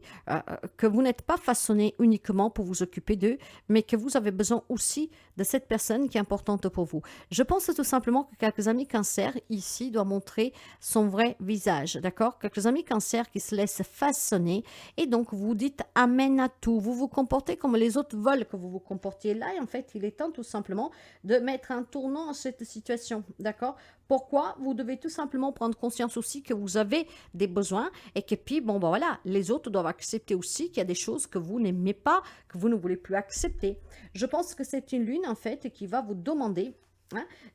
que vous n'êtes pas façonné uniquement pour vous occuper d'eux, mais que vous avez besoin aussi de cette personne qui est importante pour vous. Je pense tout simplement que quelques amis cancer ici doivent montrer son vrai visage, d'accord? Quelques amis cancer qui se laissent façonner et donc vous dites amen à tout. Vous vous comportez comme les autres veulent que vous vous comportiez là. Et en fait, il est temps tout simplement de mettre un tournant à cette situation. D'accord? Pourquoi? Vous devez tout simplement prendre conscience aussi que vous avez des besoins et que puis, bon, ben voilà, les autres doivent accepter aussi qu'il y a des choses que vous n'aimez pas, que vous ne voulez plus accepter. Je pense que c'est une lune, en fait, qui va vous demander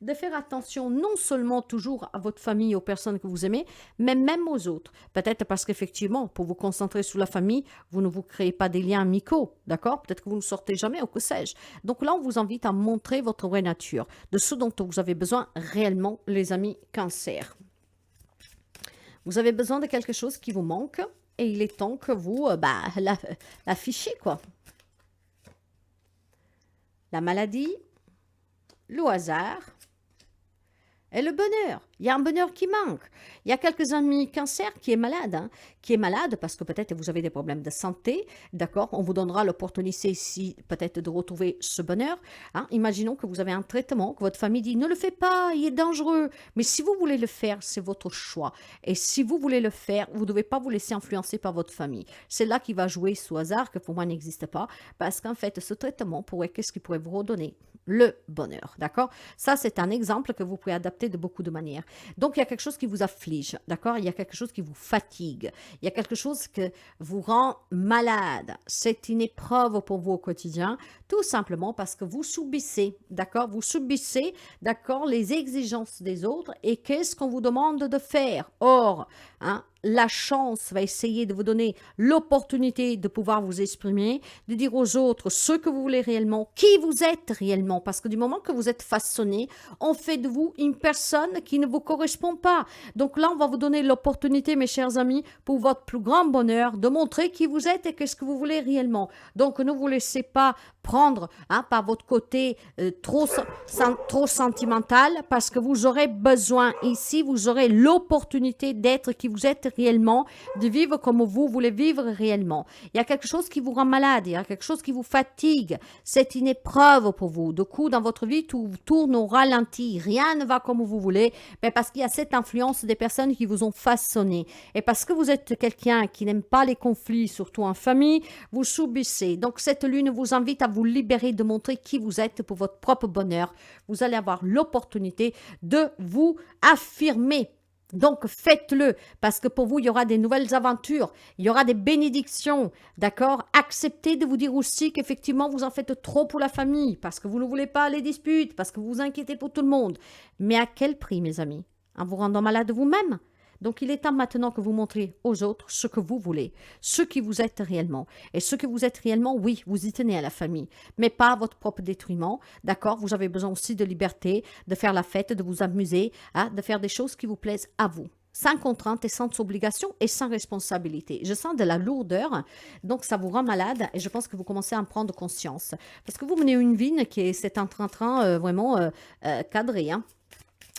de faire attention non seulement toujours à votre famille, aux personnes que vous aimez, mais même aux autres. Peut-être parce qu'effectivement, pour vous concentrer sur la famille, vous ne vous créez pas des liens amicaux, d'accord? Peut-être que vous ne sortez jamais, ou que sais-je. Donc là, on vous invite à montrer votre vraie nature, de ce dont vous avez besoin réellement, les amis cancer. Vous avez besoin de quelque chose qui vous manque, et il est temps que vous l'affichiez, quoi. La maladie, le hasard et le bonheur. Il y a un bonheur qui manque. Il y a quelques amis cancer qui est malade, qui est malade parce que peut-être vous avez des problèmes de santé, d'accord? On vous donnera l'opportunité ici peut-être de retrouver ce bonheur. Imaginons que vous avez un traitement, que votre famille dit ne le fais pas, il est dangereux. Mais si vous voulez le faire, c'est votre choix. Et si vous voulez le faire, vous ne devez pas vous laisser influencer par votre famille. C'est là qu'il va jouer ce hasard que pour moi n'existe pas parce qu'en fait ce traitement pourrait, qu'est-ce qu'il pourrait vous redonner? Le bonheur, d'accord? Ça, c'est un exemple que vous pouvez adapter de beaucoup de manières. Donc, il y a quelque chose qui vous afflige, d'accord? Il y a quelque chose qui vous fatigue. Il y a quelque chose qui vous rend malade. C'est une épreuve pour vous au quotidien, tout simplement parce que vous subissez, d'accord? Vous subissez, d'accord, les exigences des autres et qu'est-ce qu'on vous demande de faire? Or, la chance va essayer de vous donner l'opportunité de pouvoir vous exprimer, de dire aux autres ce que vous voulez réellement, qui vous êtes réellement, parce que du moment que vous êtes façonné, on fait de vous une personne qui ne vous correspond pas. Donc là, on va vous donner l'opportunité, mes chers amis, pour votre plus grand bonheur, de montrer qui vous êtes et qu'est-ce que vous voulez réellement. Donc ne vous laissez pas prendre par votre côté trop sentimental, parce que vous aurez besoin ici, vous aurez l'opportunité d'être qui vous êtes réellement, de vivre comme vous voulez vivre réellement. Il y a quelque chose qui vous rend malade, il y a quelque chose qui vous fatigue. C'est une épreuve pour vous. De coup, dans votre vie, tout tourne au ralenti. Rien ne va comme vous voulez, mais parce qu'il y a cette influence des personnes qui vous ont façonné. Et parce que vous êtes quelqu'un qui n'aime pas les conflits, surtout en famille, vous subissez. Donc, cette lune vous invite à vous libérer, de montrer qui vous êtes pour votre propre bonheur. Vous allez avoir l'opportunité de vous affirmer. Donc, faites-le, parce que pour vous, il y aura des nouvelles aventures, il y aura des bénédictions, d'accord? Acceptez de vous dire aussi qu'effectivement, vous en faites trop pour la famille, parce que vous ne voulez pas les disputes, parce que vous vous inquiétez pour tout le monde. Mais à quel prix, mes amis? En vous rendant malade vous-même? Donc, il est temps maintenant que vous montriez aux autres ce que vous voulez, ce qui vous êtes réellement. Et ce que vous êtes réellement, oui, vous y tenez à la famille, mais pas à votre propre détriment, d'accord? Vous avez besoin aussi de liberté, de faire la fête, de vous amuser, de faire des choses qui vous plaisent à vous. Sans contrainte et sans obligation et sans responsabilité. Je sens de la lourdeur, donc ça vous rend malade et je pense que vous commencez à en prendre conscience. Parce que vous menez une vie qui est en train vraiment cadrée,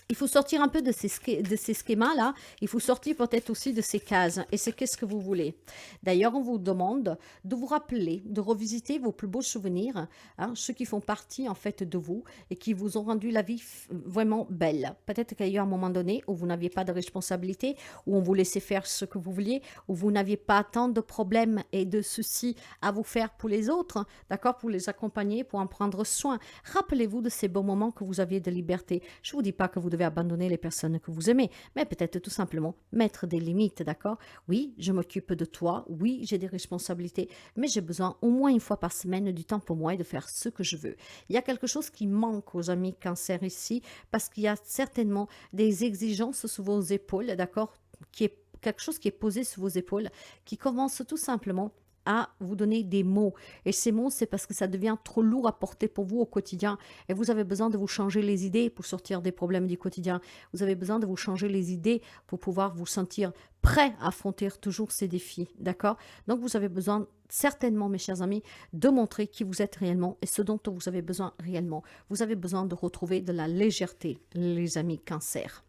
Il faut sortir un peu de ces schémas-là. Il faut sortir peut-être aussi de ces cases. Et c'est qu'est-ce que vous voulez. D'ailleurs, on vous demande de vous rappeler, de revisiter vos plus beaux souvenirs, ceux qui font partie en fait de vous et qui vous ont rendu la vie vraiment belle. Peut-être qu'il y a eu un moment donné où vous n'aviez pas de responsabilité, où on vous laissait faire ce que vous vouliez, où vous n'aviez pas tant de problèmes et de soucis à vous faire pour les autres, d'accord, pour les accompagner, pour en prendre soin. Rappelez-vous de ces beaux moments que vous aviez de liberté. Je ne vous dis pas que vous devez abandonner les personnes que vous aimez, mais peut-être tout simplement mettre des limites, d'accord? Oui, je m'occupe de toi, oui, j'ai des responsabilités, mais j'ai besoin au moins une fois par semaine du temps pour moi et de faire ce que je veux. Il y a quelque chose qui manque aux amis cancer ici, parce qu'il y a certainement des exigences sur vos épaules, d'accord? Qui est quelque chose qui est posé sur vos épaules, qui commence tout simplement à vous donner des mots. Et ces mots, c'est parce que ça devient trop lourd à porter pour vous au quotidien. Et vous avez besoin de vous changer les idées pour sortir des problèmes du quotidien. Vous avez besoin de vous changer les idées pour pouvoir vous sentir prêt à affronter toujours ces défis. D'accord? Donc, vous avez besoin certainement, mes chers amis, de montrer qui vous êtes réellement et ce dont vous avez besoin réellement. Vous avez besoin de retrouver de la légèreté, les amis Cancer.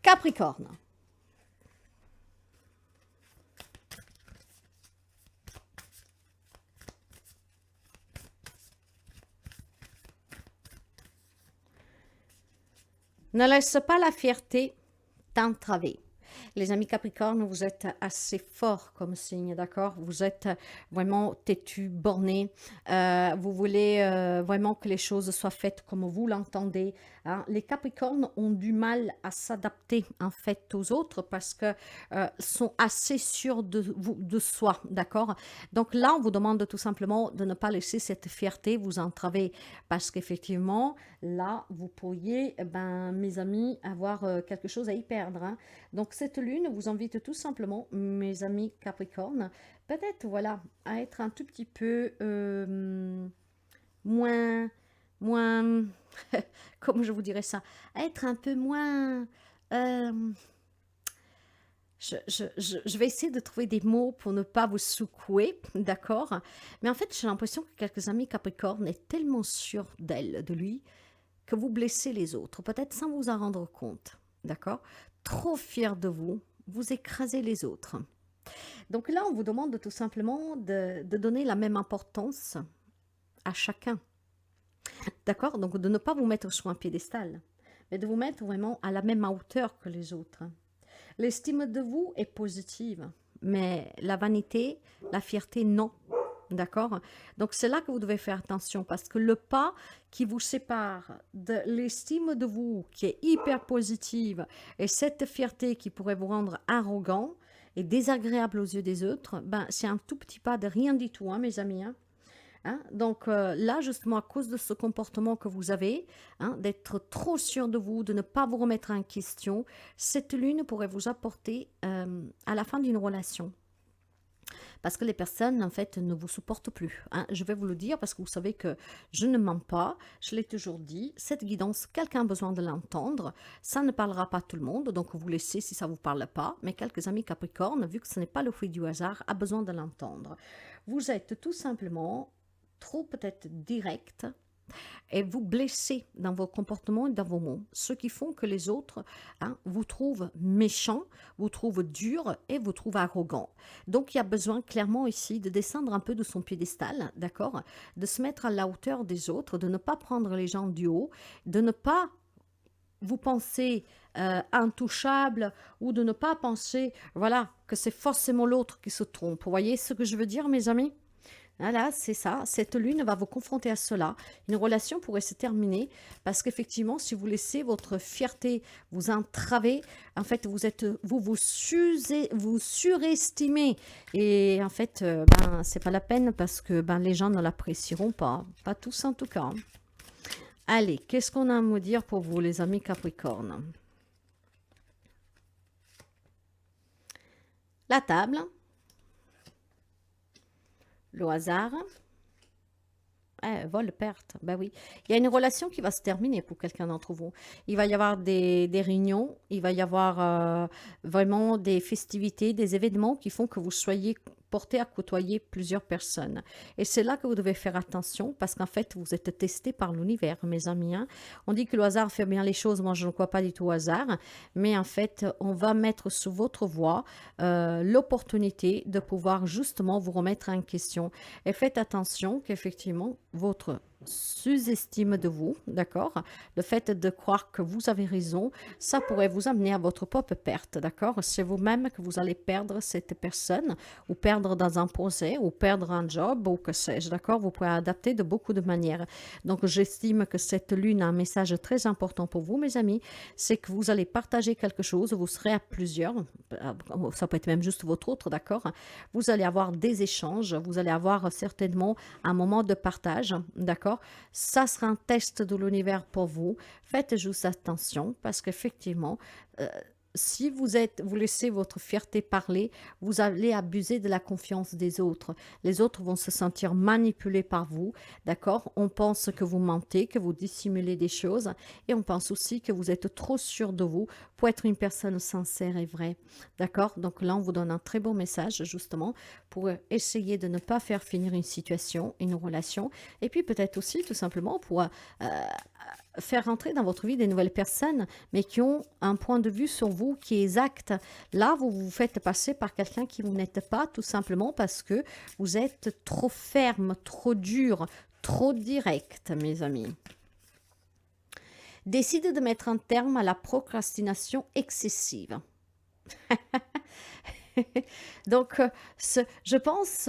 Capricorne. Ne laisse pas la fierté t'entraver. Les amis Capricorne, vous êtes assez forts comme signe, d'accord? Vous êtes vraiment têtu, borné. Vous voulez vraiment que les choses soient faites comme vous l'entendez. Hein? Les Capricornes ont du mal à s'adapter en fait aux autres parce que sont assez sûrs de soi, d'accord? Donc là, on vous demande tout simplement de ne pas laisser cette fierté vous entraver parce qu'effectivement, là, vous pourriez, ben, mes amis, avoir quelque chose à y perdre. Hein? Donc cette lune vous invite tout simplement, mes amis Capricorne, peut-être voilà, à être un tout petit peu moins, moins, comment je vous dirais ça, à être un peu moins... euh, je vais essayer de trouver des mots pour ne pas vous secouer, d'accord? Mais en fait, j'ai l'impression que quelques amis Capricorne est tellement sûrs d'elle, de lui, que vous blessez les autres, peut-être sans vous en rendre compte, d'accord? Trop fier de vous, vous écrasez les autres. Donc là, on vous demande tout simplement de donner la même importance à chacun, d'accord? Donc de ne pas vous mettre sur un piédestal, mais de vous mettre vraiment à la même hauteur que les autres. L'estime de vous est positive, mais la vanité, la fierté, non. D'accord? Donc c'est là que vous devez faire attention parce que le pas qui vous sépare de l'estime de vous, qui est hyper positive, et cette fierté qui pourrait vous rendre arrogant et désagréable aux yeux des autres, ben, c'est un tout petit pas de rien du tout, hein, mes amis. Hein? Hein? Donc là, justement, à cause de ce comportement que vous avez, hein, d'être trop sûr de vous, de ne pas vous remettre en question, cette lune pourrait vous apporter à la fin d'une relation. Parce que les personnes, en fait, ne vous supportent plus. Hein. Je vais vous le dire parce que vous savez que je ne mens pas. Je l'ai toujours dit. Cette guidance, quelqu'un a besoin de l'entendre. Ça ne parlera pas à tout le monde, donc vous laissez si ça ne vous parle pas. Mais quelques amis Capricorne, vu que ce n'est pas le fruit du hasard, a besoin de l'entendre. Vous êtes tout simplement trop peut-être direct et vous blessez dans vos comportements et dans vos mots, ce qui font que les autres vous trouvent méchant, vous trouvent dur et vous trouvent arrogant. Donc il y a besoin clairement ici de descendre un peu de son piédestal, d'accord, de se mettre à la hauteur des autres, de ne pas prendre les gens du haut, de ne pas vous penser intouchable ou de ne pas penser, voilà, que c'est forcément l'autre qui se trompe. Vous voyez ce que je veux dire, mes amis? Voilà, c'est ça. Cette lune va vous confronter à cela. Une relation pourrait se terminer parce qu'effectivement, si vous laissez votre fierté vous entraver, en fait, vous surestimez. Et en fait, ben, c'est pas la peine parce que ben, les gens ne l'apprécieront pas. Pas tous en tout cas. Hein. Allez, qu'est-ce qu'on a à me dire pour vous, les amis Capricorne? La table. Le hasard. Vol, perte, ben oui. Il y a une relation qui va se terminer pour quelqu'un d'entre vous. Il va y avoir des réunions, il va y avoir vraiment des festivités, des événements qui font que vous soyez porté à côtoyer plusieurs personnes. Et c'est là que vous devez faire attention parce qu'en fait, vous êtes testé par l'univers, mes amis. Hein. On dit que le hasard fait bien les choses, moi je ne crois pas du tout au hasard, mais en fait, on va mettre sous votre voie l'opportunité de pouvoir justement vous remettre en question. Et faites attention qu'effectivement, votre sous-estime de vous, d'accord? Le fait de croire que vous avez raison, ça pourrait vous amener à votre propre perte, d'accord? C'est vous-même que vous allez perdre cette personne ou perdre dans un projet ou perdre un job ou que sais-je, d'accord? Vous pouvez adapter de beaucoup de manières. Donc, j'estime que cette lune a un message très important pour vous, mes amis, c'est que vous allez partager quelque chose, vous serez à plusieurs, ça peut être même juste votre autre, d'accord? Vous allez avoir des échanges, vous allez avoir certainement un moment de partage, d'accord? Ça sera un test de l'univers pour vous. Faites juste attention parce qu'effectivement, si vous laissez votre fierté parler, vous allez abuser de la confiance des autres. Les autres vont se sentir manipulés par vous, d'accord? On pense que vous mentez, que vous dissimulez des choses, et on pense aussi que vous êtes trop sûr de vous pour être une personne sincère et vraie, d'accord? Donc là, on vous donne un très bon message, justement, pour essayer de ne pas faire finir une situation, une relation, et puis peut-être aussi, tout simplement, pour faire rentrer dans votre vie des nouvelles personnes, mais qui ont un point de vue sur vous qui est exact. Là, vous vous faites passer par quelqu'un qui vous n'êtes pas, tout simplement parce que vous êtes trop ferme, trop dur, trop direct, mes amis. Décidez de mettre un terme à la procrastination excessive. Donc, je pense,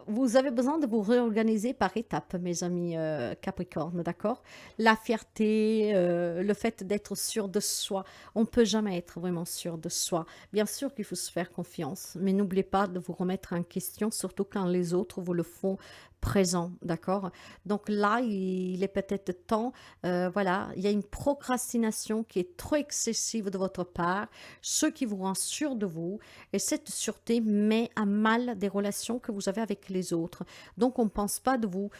vous avez besoin de vous réorganiser par étapes, mes amis Capricorne, d'accord? La fierté, le fait d'être sûr de soi. On ne peut jamais être vraiment sûr de soi. Bien sûr qu'il faut se faire confiance, mais n'oubliez pas de vous remettre en question, surtout quand les autres vous le font présent, d'accord? Donc là, il est peut-être temps, voilà, il y a une procrastination qui est trop excessive de votre part, ce qui vous rend sûr de vous, et cette sûreté met à mal des relations que vous avez avec les autres. Donc, on ne pense pas de vous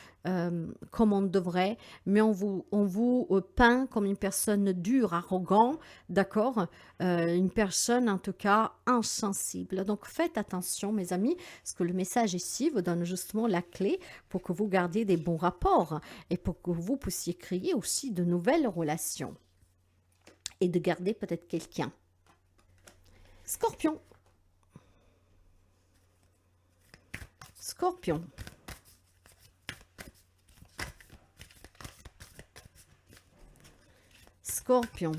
comme on devrait, mais on vous peint comme une personne dure, arrogant, d'accord? Une personne, en tout cas, insensible. Donc, faites attention, mes amis, parce que le message ici vous donne justement la clé pour que vous gardiez des bons rapports et pour que vous puissiez créer aussi de nouvelles relations et de garder peut-être quelqu'un. Scorpion. Scorpion. Scorpion.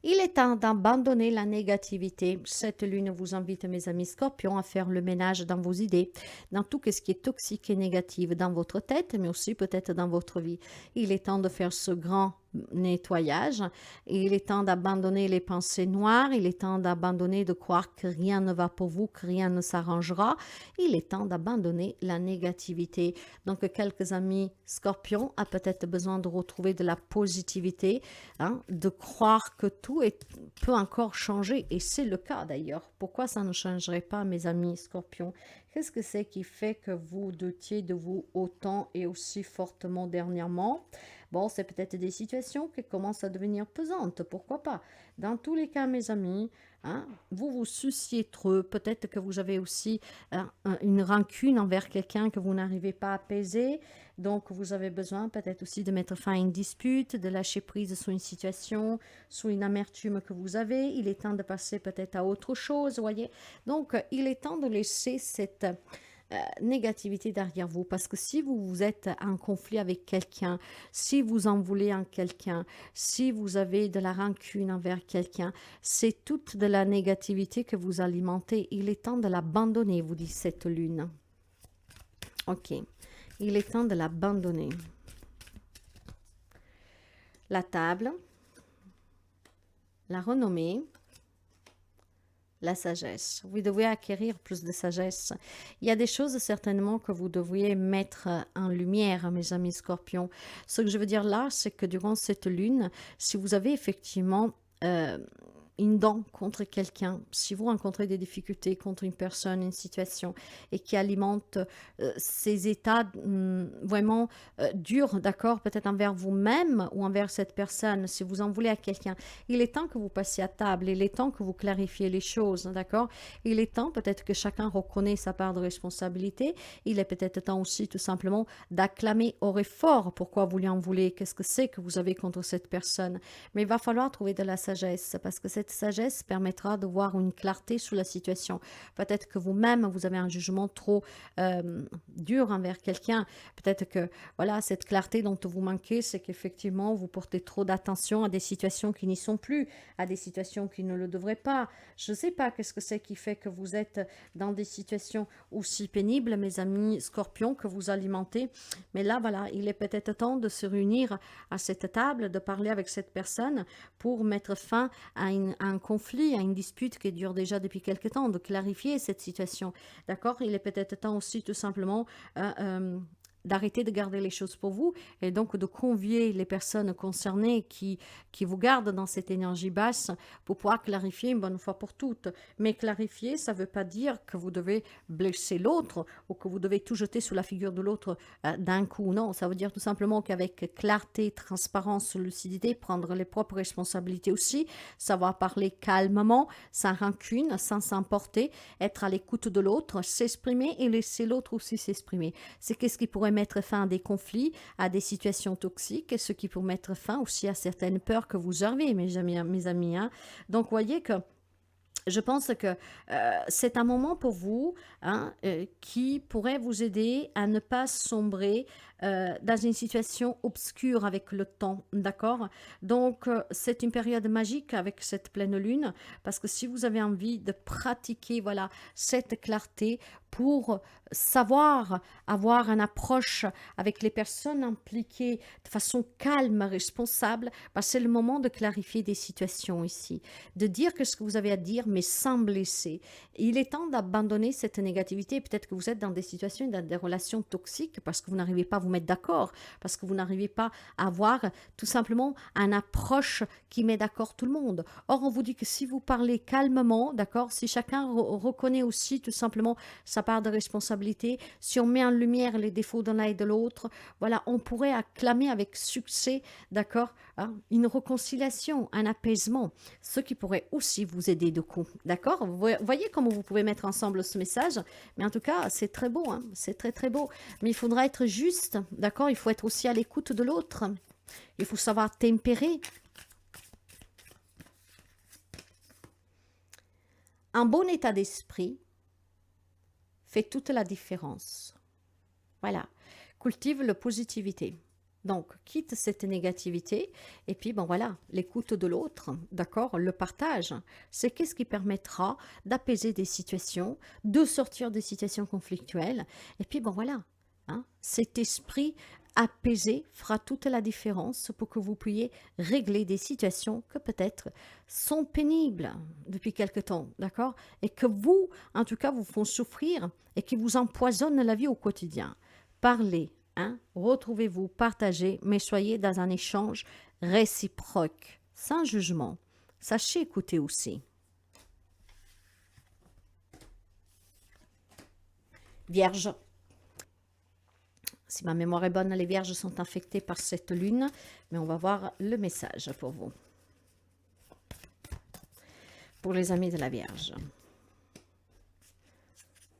Il est temps d'abandonner la négativité. Cette lune vous invite, mes amis Scorpions, à faire le ménage dans vos idées, dans tout ce qui est toxique et négatif dans votre tête, mais aussi peut-être dans votre vie. Il est temps de faire ce grand nettoyage. Il est temps d'abandonner les pensées noires. Il est temps d'abandonner de croire que rien ne va pour vous, que rien ne s'arrangera. Il est temps d'abandonner la négativité. Donc, quelques amis Scorpions ont peut-être besoin de retrouver de la positivité, hein, de croire que tout peut encore changer. Et c'est le cas d'ailleurs. Pourquoi ça ne changerait pas, mes amis Scorpions? Qu'est-ce que c'est qui fait que vous doutiez de vous autant et aussi fortement dernièrement? Bon, c'est peut-être des situations qui commencent à devenir pesantes, pourquoi pas? Dans tous les cas, mes amis, hein, vous vous souciez trop. Peut-être que vous avez aussi une rancune envers quelqu'un que vous n'arrivez pas à apaiser. Donc, vous avez besoin peut-être aussi de mettre fin à une dispute, de lâcher prise sur une situation, sur une amertume que vous avez. Il est temps de passer peut-être à autre chose, voyez. Donc, il est temps de laisser cette négativité derrière vous, parce que si vous êtes en conflit avec quelqu'un, si vous en voulez en quelqu'un, si vous avez de la rancune envers quelqu'un, c'est toute de la négativité que vous alimentez. Il est temps de l'abandonner, vous dit cette lune. Ok, il est temps de l'abandonner. La table, la renommée, la sagesse. Vous devez acquérir plus de sagesse. Il y a des choses certainement que vous devriez mettre en lumière, mes amis Scorpions. Ce que je veux dire là, c'est que durant cette lune, si vous avez effectivement une dent contre quelqu'un, si vous rencontrez des difficultés contre une personne, une situation, et qui alimente ces états vraiment durs, d'accord, peut-être envers vous-même ou envers cette personne, si vous en voulez à quelqu'un, il est temps que vous passiez à table, il est temps que vous clarifiez les choses, d'accord, il est temps peut-être que chacun reconnaisse sa part de responsabilité, il est peut-être temps aussi tout simplement d'acclamer haut et fort pourquoi vous lui en voulez, qu'est-ce que c'est que vous avez contre cette personne, mais il va falloir trouver de la sagesse, parce que cette sagesse permettra de voir une clarté sur la situation. Peut-être que vous-même, vous avez un jugement trop dur envers quelqu'un. Peut-être que, voilà, cette clarté dont vous manquez, c'est qu'effectivement, vous portez trop d'attention à des situations qui n'y sont plus, à des situations qui ne le devraient pas. Je ne sais pas qu'est-ce que c'est qui fait que vous êtes dans des situations aussi pénibles, mes amis Scorpions, que vous alimentez. Mais là, voilà, il est peut-être temps de se réunir à cette table, de parler avec cette personne pour mettre fin à un conflit, à une dispute qui dure déjà depuis quelque temps, de clarifier cette situation. D'accord? Il est peut-être temps aussi tout simplement d'arrêter de garder les choses pour vous et donc de convier les personnes concernées qui vous gardent dans cette énergie basse pour pouvoir clarifier une bonne fois pour toutes. Mais clarifier, ça ne veut pas dire que vous devez blesser l'autre ou que vous devez tout jeter sous la figure de l'autre d'un coup. Non, ça veut dire tout simplement qu'avec clarté, transparence, lucidité, prendre les propres responsabilités aussi, savoir parler calmement, sans rancune, sans s'emporter, être à l'écoute de l'autre, s'exprimer et laisser l'autre aussi s'exprimer. C'est qu'est-ce qui pourrait mettre fin à des conflits, à des situations toxiques, et ce qui pourrait mettre fin aussi à certaines peurs que vous avez, mes amis. Hein. Donc, voyez que je pense que c'est un moment pour vous hein, qui pourrait vous aider à ne pas sombrer dans une situation obscure avec le temps, d'accord? Donc, c'est une période magique avec cette pleine lune, parce que si vous avez envie de pratiquer, voilà, cette clarté pour savoir avoir une approche avec les personnes impliquées de façon calme, responsable, bah, c'est le moment de clarifier des situations ici, de dire que ce que vous avez à dire, mais sans blesser. Il est temps d'abandonner cette négativité. Peut-être que vous êtes dans des situations, dans des relations toxiques parce que vous n'arrivez pas à vous mettre d'accord, parce que vous n'arrivez pas à avoir tout simplement une approche qui met d'accord tout le monde. Or, on vous dit que si vous parlez calmement, d'accord, si chacun reconnaît aussi tout simplement sa part de responsabilité, si on met en lumière les défauts de l'un et de l'autre, voilà, on pourrait acclamer avec succès, d'accord, hein, une réconciliation, un apaisement, ce qui pourrait aussi vous aider de coup, d'accord. Vous voyez comment vous pouvez mettre ensemble ce message, mais en tout cas, c'est très beau, hein, c'est très très beau, mais il faudra être juste, d'accord, il faut être aussi à l'écoute de l'autre, il faut savoir tempérer. Un bon état d'esprit fait toute la différence. Voilà, cultive la positivité. Donc, quitte cette négativité et puis, bon voilà, l'écoute de l'autre, d'accord, le partage, c'est qu'est-ce qui permettra d'apaiser des situations, de sortir des situations conflictuelles et puis, bon voilà, hein, cet esprit apaisé fera toute la différence pour que vous puissiez régler des situations que peut-être sont pénibles depuis quelque temps, d'accord, et que vous, en tout cas, vous font souffrir et qui vous empoisonnent la vie au quotidien. Parlez, hein, retrouvez-vous, partagez, mais soyez dans un échange réciproque, sans jugement. Sachez écouter aussi. Vierge. Si ma mémoire est bonne, les vierges sont infectées par cette lune, mais on va voir le message pour vous. Pour les amis de la Vierge.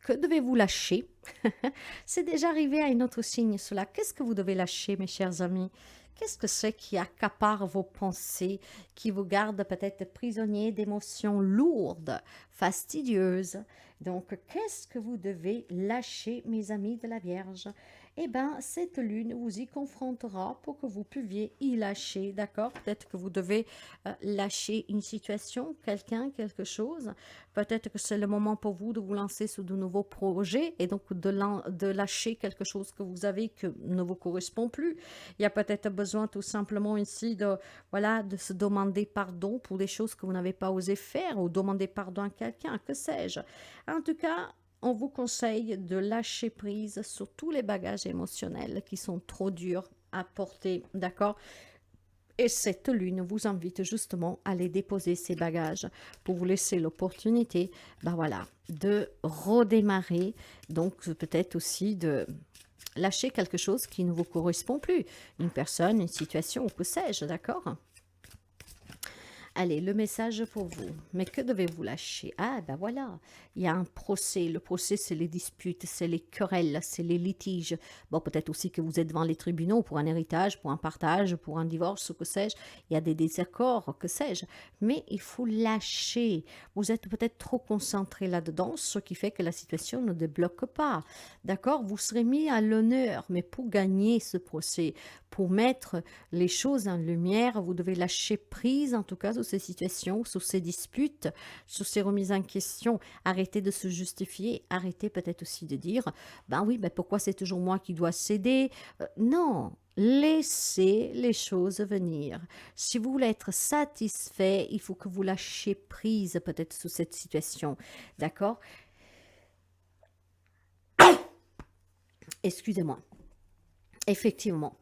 Que devez-vous lâcher? C'est déjà arrivé à un autre signe, cela. Qu'est-ce que vous devez lâcher, mes chers amis? Qu'est-ce que c'est qui accapare vos pensées, qui vous garde peut-être prisonnier d'émotions lourdes, fastidieuses? Donc, qu'est-ce que vous devez lâcher, mes amis de la Vierge? Eh bien, cette lune vous y confrontera pour que vous puissiez y lâcher, d'accord? Peut-être que vous devez lâcher une situation, quelqu'un, quelque chose. Peut-être que c'est le moment pour vous de vous lancer sur de nouveaux projets et donc de lâcher quelque chose que vous avez que ne vous correspond plus. Il y a peut-être besoin tout simplement ici de, voilà, de se demander pardon pour des choses que vous n'avez pas osé faire ou demander pardon à quelqu'un, que sais-je. En tout cas, on vous conseille de lâcher prise sur tous les bagages émotionnels qui sont trop durs à porter, d'accord? Et cette lune vous invite justement à aller déposer ces bagages pour vous laisser l'opportunité, ben voilà, de redémarrer, donc peut-être aussi de lâcher quelque chose qui ne vous correspond plus, une personne, une situation, ou que sais-je, d'accord? Allez, le message pour vous. Mais que devez-vous lâcher? Ah, ben voilà, il y a un procès. Le procès, c'est les disputes, c'est les querelles, c'est les litiges. Bon, peut-être aussi que vous êtes devant les tribunaux pour un héritage, pour un partage, pour un divorce, que sais-je. Il y a des désaccords, que sais-je. Mais il faut lâcher. Vous êtes peut-être trop concentré là-dedans, ce qui fait que la situation ne débloque pas. D'accord? Vous serez mis à l'honneur, mais pour gagner ce procès, pour mettre les choses en lumière, vous devez lâcher prise, en tout cas, sur ces situations, sur ces disputes, sur ces remises en question. Arrêtez de se justifier, arrêtez peut-être aussi de dire, ben oui, ben pourquoi c'est toujours moi qui dois céder? Non, laissez les choses venir. Si vous voulez être satisfait, il faut que vous lâchiez prise peut-être sur cette situation, d'accord? Excusez-moi. Effectivement,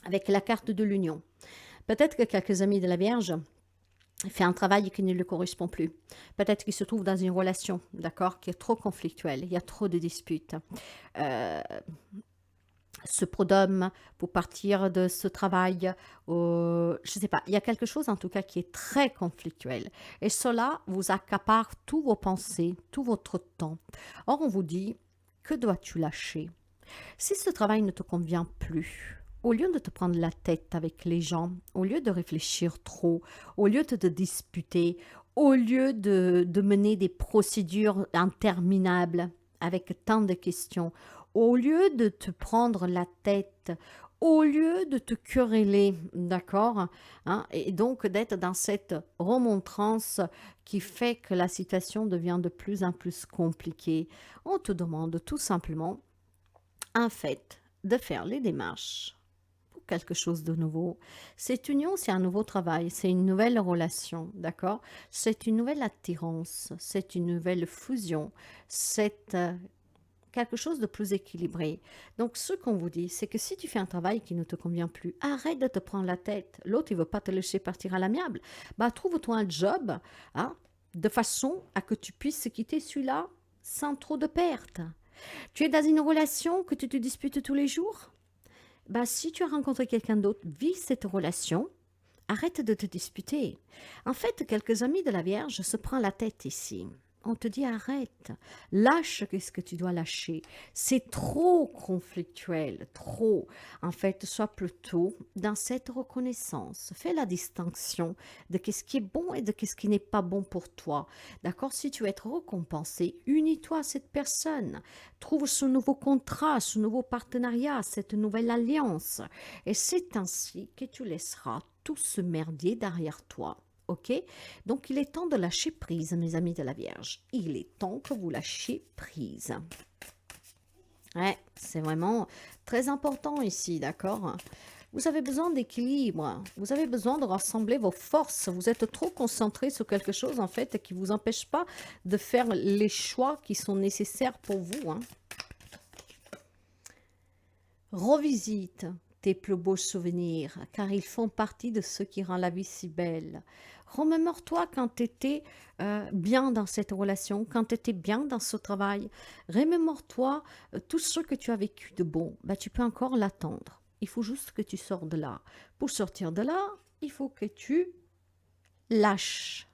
avec la carte de l'union. Peut-être que quelques amis de la Vierge fait un travail qui ne lui correspond plus. Peut-être qu'il se trouve dans une relation, d'accord, qui est trop conflictuelle, il y a trop de disputes. Euh, Ce prud'homme pour partir de ce travail, je ne sais pas, il y a quelque chose en tout cas qui est très conflictuel. Et cela vous accapare tous vos pensées, tout votre temps. Or, on vous dit, que dois-tu lâcher? Si ce travail ne te convient plus, au lieu de te prendre la tête avec les gens, au lieu de réfléchir trop, au lieu de te disputer, au lieu de mener des procédures interminables avec tant de questions, au lieu de te prendre la tête, au lieu de te quereller, d'accord, hein, et donc d'être dans cette remontrance qui fait que la situation devient de plus en plus compliquée, on te demande tout simplement en fait, de faire les démarches pour quelque chose de nouveau. Cette union, c'est un nouveau travail, c'est une nouvelle relation, d'accord? C'est une nouvelle attirance, c'est une nouvelle fusion, c'est quelque chose de plus équilibré. Donc, ce qu'on vous dit, c'est que si tu fais un travail qui ne te convient plus, arrête de te prendre la tête. L'autre, il ne veut pas te laisser partir à l'amiable. Bah, trouve-toi un job, hein, de façon à que tu puisses quitter celui-là sans trop de pertes. Tu es dans une relation que tu te disputes tous les jours? Bah, si tu as rencontré quelqu'un d'autre, vis cette relation. Arrête de te disputer. En fait, quelques amis de la Vierge se prennent la tête ici. On te dit arrête, lâche ce que tu dois lâcher. C'est trop conflictuel, trop. En fait, sois plutôt dans cette reconnaissance. Fais la distinction de ce qui est bon et de ce qui n'est pas bon pour toi. D'accord? Si tu veux être récompensé, unis-toi à cette personne. Trouve ce nouveau contrat, ce nouveau partenariat, cette nouvelle alliance. Et c'est ainsi que tu laisseras tout ce merdier derrière toi. Ok? Donc, il est temps de lâcher prise, mes amis de la Vierge. Il est temps que vous lâchiez prise. Ouais, c'est vraiment très important ici, d'accord? Vous avez besoin d'équilibre. Vous avez besoin de rassembler vos forces. Vous êtes trop concentré sur quelque chose, en fait, qui ne vous empêche pas de faire les choix qui sont nécessaires pour vous, hein. Revisite tes plus beaux souvenirs, car ils font partie de ce qui rend la vie si belle. Remémore-toi quand tu étais bien dans cette relation, quand tu étais bien dans ce travail. Remémore-toi tout ce que tu as vécu de bon. Ben, tu peux encore l'attendre. Il faut juste que tu sors de là. Pour sortir de là, il faut que tu lâches,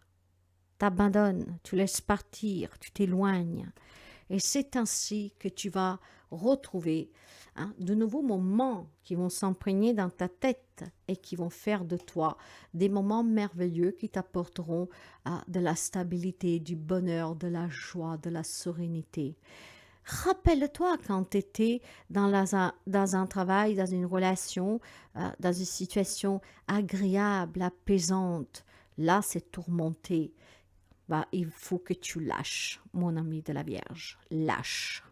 t'abandonnes, tu laisses partir, tu t'éloignes. Et c'est ainsi que tu vas retrouver, hein, de nouveaux moments qui vont s'imprégner dans ta tête et qui vont faire de toi des moments merveilleux qui t'apporteront de la stabilité, du bonheur, de la joie, de la sérénité. Rappelle-toi quand tu étais dans un travail, dans une relation, dans une situation agréable, apaisante. Là, c'est tourmenté. Bah, il faut que tu lâches, mon ami de la Vierge. Lâche.